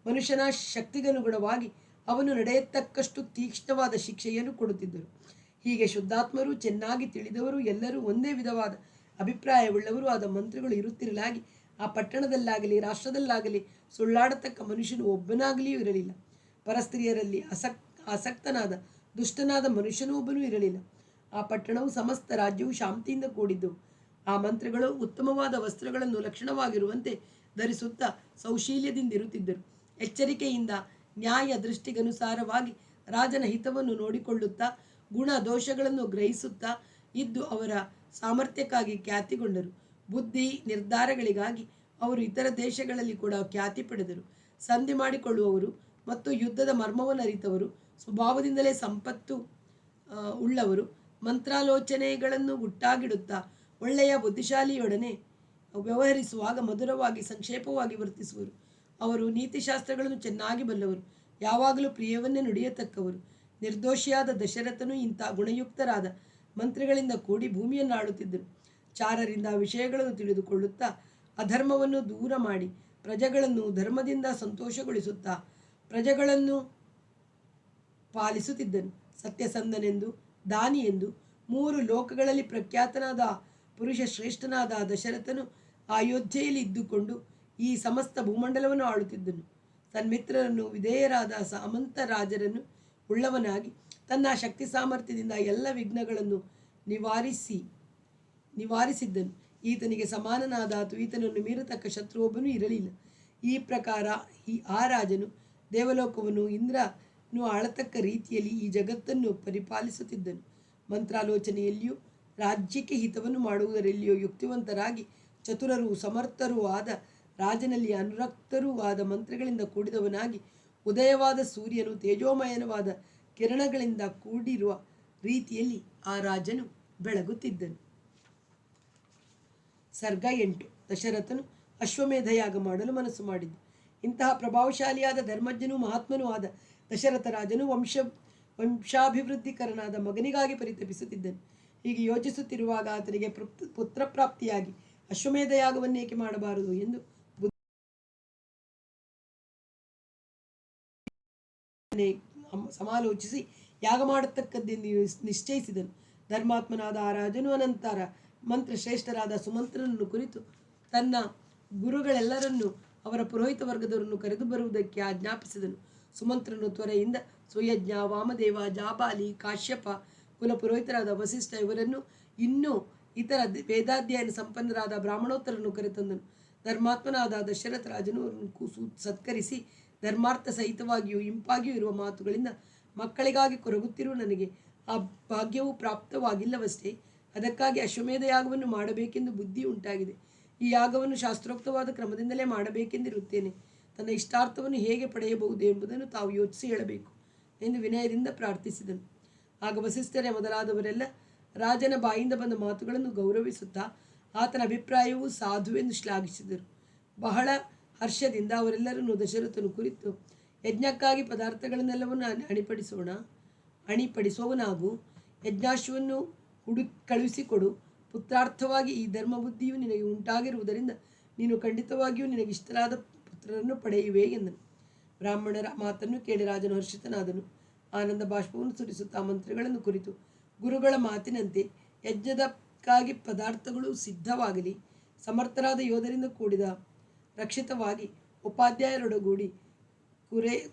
ಮನುಷ್ಯನ ಶಕ್ತಿಗನುಗುಣವಾಗಿ ಅವನು ನಡೆಯತಕ್ಕಷ್ಟು ತೀಕ್ಷ್ಣವಾದ ಶಿಕ್ಷೆಯನ್ನು ಕೊಡುತ್ತಿದ್ದರು. ಹೀಗೆ ಶುದ್ಧಾತ್ಮರು, ಚೆನ್ನಾಗಿ ತಿಳಿದವರು, ಎಲ್ಲರೂ ಒಂದೇ ವಿಧವಾದ ಅಭಿಪ್ರಾಯವುಳ್ಳವರು ಆದ ಮಂತ್ರಿಗಳು ಇರುತ್ತಿರಲಾಗಿ ಆ ಪಟ್ಟಣದಲ್ಲಾಗಲಿ ರಾಷ್ಟ್ರದಲ್ಲಾಗಲಿ ಸುಳ್ಳಾಡತಕ್ಕ ಮನುಷ್ಯನು ಒಬ್ಬನಾಗಲಿಯೂ ಇರಲಿಲ್ಲ. ಪರಸ್ತ್ರೀಯರಲ್ಲಿ ಆಸಕ್ತನಾದ ದುಷ್ಟನಾದ ಮನುಷ್ಯನೂ ಒಬ್ಬನೂ ಇರಲಿಲ್ಲ. ಆ ಪಟ್ಟಣವು ಸಮಸ್ತ ರಾಜ್ಯವು ಶಾಂತಿಯಿಂದ ಕೂಡಿದ್ದವು. ಆ ಮಂತ್ರಿಗಳು ಉತ್ತಮವಾದ ವಸ್ತ್ರಗಳನ್ನು ಲಕ್ಷಣವಾಗಿರುವಂತೆ ಧರಿಸುತ್ತಾ ಸೌಶೀಲ್ಯದಿಂದಿರುತ್ತಿದ್ದರು. ಎಚ್ಚರಿಕೆಯಿಂದ ನ್ಯಾಯ ದೃಷ್ಟಿಗನುಸಾರವಾಗಿ ರಾಜನ ಹಿತವನ್ನು ನೋಡಿಕೊಳ್ಳುತ್ತಾ ಗುಣ ದೋಷಗಳನ್ನು ಗ್ರಹಿಸುತ್ತಾ ಇದ್ದು ಅವರ ಸಾಮರ್ಥ್ಯಕ್ಕಾಗಿ ಖ್ಯಾತಿಗೊಂಡರು. ಬುದ್ಧಿ ನಿರ್ಧಾರಗಳಿಗಾಗಿ ಅವರು ಇತರ ದೇಶಗಳಲ್ಲಿ ಕೂಡ ಖ್ಯಾತಿ ಪಡೆದರು. ಸಂಧಿ ಮಾಡಿಕೊಳ್ಳುವವರು ಮತ್ತು ಯುದ್ಧದ ಮರ್ಮವನ್ನು ಅರಿತವರು, ಸ್ವಭಾವದಿಂದಲೇ ಸಂಪತ್ತು ಉಳ್ಳವರು, ಮಂತ್ರಾಲೋಚನೆಗಳನ್ನು ಗುಟ್ಟಾಗಿಡುತ್ತಾ ಒಳ್ಳೆಯ ಬುದ್ಧಿಶಾಲಿಯೊಡನೆ ವ್ಯವಹರಿಸುವಾಗ ಮಧುರವಾಗಿ ಸಂಕ್ಷೇಪವಾಗಿ ವರ್ತಿಸುವರು. ಅವರು ನೀತಿಶಾಸ್ತ್ರಗಳನ್ನು ಚೆನ್ನಾಗಿ ಬಲ್ಲವರು, ಯಾವಾಗಲೂ ಪ್ರಿಯವನ್ನೇ ನುಡಿಯತಕ್ಕವರು. ನಿರ್ದೋಷಿಯಾದ ದಶರಥನು ಇಂಥ ಗುಣಯುಕ್ತರಾದ ಮಂತ್ರಿಗಳಿಂದ ಕೂಡಿ ಭೂಮಿಯನ್ನು ಆಳುತ್ತಿದ್ದರು. ಚಾರರಿಂದ ವಿಷಯಗಳನ್ನು ತಿಳಿದುಕೊಳ್ಳುತ್ತಾ ಅಧರ್ಮವನ್ನು ದೂರ ಮಾಡಿ ಪ್ರಜೆಗಳನ್ನು ಧರ್ಮದಿಂದ ಸಂತೋಷಗೊಳಿಸುತ್ತಾ ಪ್ರಜೆಗಳನ್ನು ಪಾಲಿಸುತ್ತಿದ್ದನು. ಸತ್ಯಸಂಧನೆಂದು, ದಾನಿಯೆಂದು, 3 ಲೋಕಗಳಲ್ಲಿ ಪ್ರಖ್ಯಾತನಾದ ಪುರುಷ ಶ್ರೇಷ್ಠನಾದ ದಶರಥನು ಅಯೋಧ್ಯೆಯಲ್ಲಿ ಇದ್ದುಕೊಂಡು ಈ ಸಮಸ್ತ ಭೂಮಂಡಲವನ್ನು ಆಳುತ್ತಿದ್ದನು. ತನ್ಮಿತ್ರರನ್ನು ವಿಧೇಯರಾದ ಸಾಮಂತ ರಾಜರನ್ನು ಉಳ್ಳವನಾಗಿ ತನ್ನ ಶಕ್ತಿ ಸಾಮರ್ಥ್ಯದಿಂದ ಎಲ್ಲ ವಿಘ್ನಗಳನ್ನು ನಿವಾರಿಸಿದ್ದನು. ಈತನಿಗೆ ಸಮಾನನಾದ ಅಥವಾ ಈತನನ್ನು ಮೀರತಕ್ಕ ಶತ್ರುವೊಬ್ಬನೂ ಇರಲಿಲ್ಲ. ಈ ಪ್ರಕಾರ ಆ ರಾಜನು ದೇವಲೋಕವನ್ನು ಇಂದ್ರನು ಆಳತಕ್ಕ ರೀತಿಯಲ್ಲಿ ಈ ಜಗತ್ತನ್ನು ಪರಿಪಾಲಿಸುತ್ತಿದ್ದನು. ಮಂತ್ರಾಲೋಚನೆಯಲ್ಲಿಯೂ ರಾಜ್ಯಕ್ಕೆ ಹಿತವನ್ನು ಮಾಡುವುದರಲ್ಲಿಯೂ ಯುಕ್ತಿವಂತರಾಗಿ ಚತುರರೂ ಸಮರ್ಥರೂ ಆದ ರಾಜನಲ್ಲಿ ಅನುರಕ್ತರೂ ಆದ ಮಂತ್ರಿಗಳಿಂದ ಕೂಡಿದವನಾಗಿ ಉದಯವಾದ ಸೂರ್ಯನು ತೇಜೋಮಯನವಾದ ಕಿರಣಗಳಿಂದ ಕೂಡಿರುವ ರೀತಿಯಲ್ಲಿ ಆ ರಾಜನು ಬೆಳಗುತ್ತಿದ್ದನು. ಸರ್ಗ 8. ದಶರಥನು ಅಶ್ವಮೇಧಯಾಗ ಮಾಡಲು ಮನಸ್ಸು ಮಾಡಿದ್ದು. ಇಂತಹ ಪ್ರಭಾವಶಾಲಿಯಾದ ಧರ್ಮಜ್ಞನೂ ಮಹಾತ್ಮನೂ ಆದ ದಶರಥ ರಾಜನು ವಂಶಾಭಿವೃದ್ಧಿಕರನಾದ ಮಗನಿಗಾಗಿ ಪರಿತಪಿಸುತ್ತಿದ್ದನು. ಹೀಗೆ ಯೋಚಿಸುತ್ತಿರುವಾಗ ಆತನಿಗೆ ಪುತ್ರಪ್ರಾಪ್ತಿಯಾಗಿ ಅಶ್ವಮೇಧಯಾಗವನ್ನೇಕೆ ಮಾಡಬಾರದು ಎಂದು ಸಮಾಲೋಚಿಸಿ ಯಾಗ ಮಾಡತಕ್ಕದ್ದೆಂದು ನಿಶ್ಚಯಿಸಿದನು. ಧರ್ಮಾತ್ಮನಾದ ಆ ರಾಜನು ಅನಂತರ ಮಂತ್ರಶ್ರೇಷ್ಠರಾದ ಸುಮಂತ್ರನನ್ನು ಕುರಿತು ತನ್ನ ಗುರುಗಳೆಲ್ಲರನ್ನೂ ಅವರ ಪುರೋಹಿತ ವರ್ಗದವರನ್ನು ಕರೆದು ಬರುವುದಕ್ಕೆ ಆಜ್ಞಾಪಿಸಿದನು. ಸುಮಂತ್ರನು ತ್ವರೆಯಿಂದ ಸುಯಜ್ಞ, ವಾಮದೇವ, ಜಾಬಾಲಿ, ಕಾಶ್ಯಪ, ಕುಲಪುರೋಹಿತರಾದ ವಸಿಷ್ಠ ಇವರನ್ನು ಇನ್ನೂ ಇತರ ವೇದಾಧ್ಯಯನ ಸಂಪನ್ನರಾದ ಬ್ರಾಹ್ಮಣೋತ್ತರನ್ನು ಕರೆತಂದನು. ಧರ್ಮಾತ್ಮನಾದ ದಶರಥ ರಾಜನು ಅವರನ್ನು ಸತ್ಕರಿಸಿ ಧರ್ಮಾರ್ಥ ಸಹಿತವಾಗಿಯೂ ಇಂಪಾಗಿಯೂ ಇರುವ ಮಾತುಗಳಿಂದ ಮಕ್ಕಳಿಗಾಗಿ ಕೊರಗುತ್ತಿರುವ ನನಗೆ ಆ ಭಾಗ್ಯವು ಪ್ರಾಪ್ತವಾಗಿಲ್ಲವಷ್ಟೇ. ಅದಕ್ಕಾಗಿ ಅಶ್ವಮೇಧ ಯಾಗವನ್ನು ಮಾಡಬೇಕೆಂದು ಬುದ್ಧಿ ಉಂಟಾಗಿದೆ. ಈ ಯಾಗವನ್ನು ಶಾಸ್ತ್ರೋಕ್ತವಾದ ಕ್ರಮದಿಂದಲೇ ಮಾಡಬೇಕೆಂದಿರುತ್ತೇನೆ. ತನ್ನ ಇಷ್ಟಾರ್ಥವನ್ನು ಹೇಗೆ ಪಡೆಯಬಹುದು ಎಂಬುದನ್ನು ತಾವು ಯೋಚಿಸಿ ಹೇಳಬೇಕು ಎಂದು ವಿನಯದಿಂದ ಪ್ರಾರ್ಥಿಸಿದನು. ಆಗ ವಸಿಷ್ಠರೇ ಮೊದಲಾದವರೆಲ್ಲ ರಾಜನ ಬಾಯಿಂದ ಬಂದ ಮಾತುಗಳನ್ನು ಗೌರವಿಸುತ್ತಾ ಆತನ ಅಭಿಪ್ರಾಯವು ಸಾಧುವೆಂದು ಶ್ಲಾಘಿಸಿದರು. ಬಹಳ ಹರ್ಷದಿಂದ ಅವರೆಲ್ಲರನ್ನು ದಶರಥನು ಕುರಿತು ಯಜ್ಞಕ್ಕಾಗಿ ಪದಾರ್ಥಗಳನ್ನೆಲ್ಲವನ್ನು ಅಣಿಪಡಿಸುವವನಾಗು, ಯಜ್ಞಾಶ್ವವನ್ನು ಕಳುಹಿಸಿಕೊಡು. ಪುತ್ರಾರ್ಥವಾಗಿ ಈ ಧರ್ಮಬುದ್ಧಿಯು ನಿನಗೆ ಉಂಟಾಗಿರುವುದರಿಂದ ನೀನು ಖಂಡಿತವಾಗಿಯೂ ನಿನಗಿಷ್ಟರಾದ ಪುತ್ರರನ್ನು ಪಡೆಯುವೆ ಎಂದನು. ಬ್ರಾಹ್ಮಣರ ಮಾತನ್ನು ಕೇಳಿ ರಾಜನು ಹರ್ಷಿತನಾದನು. ಆನಂದ ಬಾಷ್ಪವನ್ನು ಸುರಿಸುತ್ತಾ ಮಂತ್ರಿಗಳನ್ನು ಕುರಿತು ಗುರುಗಳ ಮಾತಿನಂತೆ ಯಜ್ಞದಕ್ಕಾಗಿ ಪದಾರ್ಥಗಳು ಸಿದ್ಧವಾಗಲಿ, ಸಮರ್ಥರಾದ ಯೋಧರಿಂದ ಕೂಡಿದ ರಕ್ಷಿತವಾಗಿ ಉಪಾಧ್ಯಾಯರೊಡಗೂಡಿ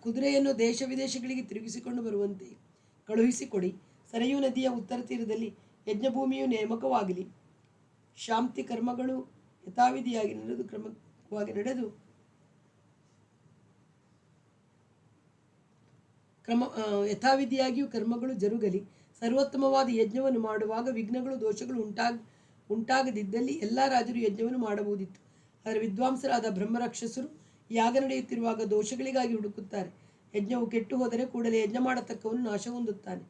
ಕುದುರೆಯನ್ನು ದೇಶ ವಿದೇಶಗಳಿಗೆ ತಿರುಗಿಸಿಕೊಂಡು ಬರುವಂತೆ ಕಳುಹಿಸಿಕೊಡಿ. ಸರಯೂ ನದಿಯ ಉತ್ತರ ತೀರದಲ್ಲಿ ಯಜ್ಞಭೂಮಿಯು ನೇಮಕವಾಗಲಿ. ಶಾಂತಿ ಕರ್ಮಗಳು ಯಥಾವಿಧಿಯಾಗಿ ಯಥಾವಿಧಿಯಾಗಿಯೂ ಕರ್ಮಗಳು ಜರುಗಲಿ. ಸರ್ವೋತ್ತಮವಾದ ಯಜ್ಞವನ್ನು ಮಾಡುವಾಗ ವಿಘ್ನಗಳು ದೋಷಗಳು ಉಂಟಾಗದಿದ್ದಲ್ಲಿ ಎಲ್ಲ ರಾಜರು ಯಜ್ಞವನ್ನು ಮಾಡಬಹುದಿತ್ತು. ಆದರೆ ವಿದ್ವಾಂಸರಾದ ಬ್ರಹ್ಮರಾಕ್ಷಸರು ಯಾಗ ನಡೆಯುತ್ತಿರುವಾಗ ದೋಷಗಳಿಗಾಗಿ ಹುಡುಕುತ್ತಾರೆ. ಯಜ್ಞವು ಕೆಟ್ಟು ಹೋದರೆ ಕೂಡಲೇ ಯಜ್ಞ ಮಾಡತಕ್ಕವನು ನಾಶ ಹೊಂದುತ್ತಾನೆ.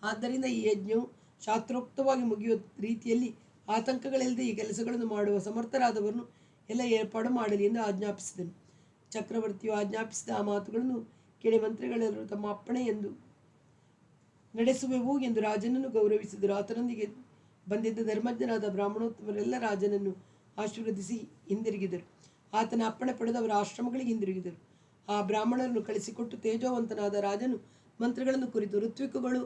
ಆದ್ದರಿಂದ ಈ ಯಜ್ಞವು ಶಾಸ್ತ್ರೋಕ್ತವಾಗಿ ಮುಗಿಯುವ ರೀತಿಯಲ್ಲಿ ಆತಂಕಗಳಿಲ್ಲದೆ ಈ ಕೆಲಸಗಳನ್ನು ಮಾಡುವ ಸಮರ್ಥರಾದವರನ್ನು ಎಲ್ಲ ಏರ್ಪಾಡು ಮಾಡಲಿ ಎಂದು ಆಜ್ಞಾಪಿಸಿದನು. ಚಕ್ರವರ್ತಿಯು ಆಜ್ಞಾಪಿಸಿದ ಆ ಮಾತುಗಳನ್ನು ಕೇಳಿ ಮಂತ್ರಿಗಳೆಲ್ಲರೂ ತಮ್ಮ ಅಪ್ಪಣೆ ಎಂದು ನಡೆಸುವೆವು ಎಂದು ರಾಜನನ್ನು ಗೌರವಿಸಿದರು. ಆತನೊಂದಿಗೆ ಬಂದಿದ್ದ ಧರ್ಮಜ್ಞರಾದ ಬ್ರಾಹ್ಮಣೋತ್ತಮರೆಲ್ಲ ರಾಜನನ್ನು ಆಶೀರ್ವದಿಸಿ ಹಿಂದಿರುಗಿದರು. ಆತನ ಅಪ್ಪಣೆ ಪಡೆದು ಅವರ ಆಶ್ರಮಗಳಿಗೆ ಹಿಂದಿರುಗಿದರು. ಆ ಬ್ರಾಹ್ಮಣರನ್ನು ಕಳಿಸಿಕೊಟ್ಟು ತೇಜೋವಂತನಾದ ರಾಜನು ಮಂತ್ರಿಗಳನ್ನು ಕುರಿತು ಋತ್ವಿಕಗಳು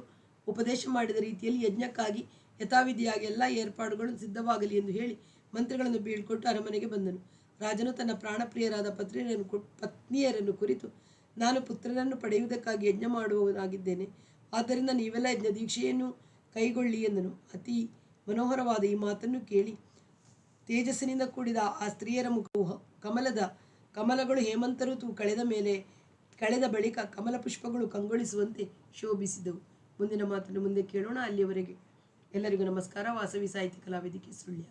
ಉಪದೇಶ ಮಾಡಿದ ರೀತಿಯಲ್ಲಿ ಯಜ್ಞಕ್ಕಾಗಿ ಯಥಾವಿಧಿಯಾಗಿ ಎಲ್ಲ ಏರ್ಪಾಡುಗಳು ಸಿದ್ಧವಾಗಲಿ ಎಂದು ಹೇಳಿ ಮಂತ್ರಿಗಳನ್ನು ಬೀಳ್ಕೊಟ್ಟು ಅರಮನೆಗೆ ಬಂದನು. ರಾಜನು ತನ್ನ ಪ್ರಾಣಪ್ರಿಯರಾದ ಪತ್ನಿಯರನ್ನು ಕುರಿತು, ನಾನು ಪುತ್ರನನ್ನು ಪಡೆಯುವುದಕ್ಕಾಗಿ ಯಜ್ಞ ಮಾಡುವವನಾಗಿದ್ದೇನೆ, ಆದ್ದರಿಂದ ನೀವೆಲ್ಲ ಯಜ್ಞ ದೀಕ್ಷೆಯನ್ನು ಕೈಗೊಳ್ಳಿ ಎಂದನು. ಅತಿ ಮನೋಹರವಾದ ಈ ಮಾತನ್ನು ಕೇಳಿ ತೇಜಸ್ಸಿನಿಂದ ಕೂಡಿದ ಆ ಸ್ತ್ರೀಯರ ಮುಖವು ಕಮಲಗಳು ಹೇಮಂತ ಋತುವು ಕಳೆದ ಬಳಿಕ ಕಮಲ ಪುಷ್ಪಗಳು ಕಂಗೊಳಿಸುವಂತೆ ಶೋಭಿಸಿದವು. ಮುಂದಿನ ಮಾತನ್ನು ಮುಂದೆ ಕೇಳೋಣ. ಅಲ್ಲಿಯವರೆಗೆ ಎಲ್ಲರಿಗೂ ನಮಸ್ಕಾರ. ವಾಸವಿ ಸಾಹಿತ್ಯ ಕಲಾವೇದಿಕೆ ಸುಳ್ಯ.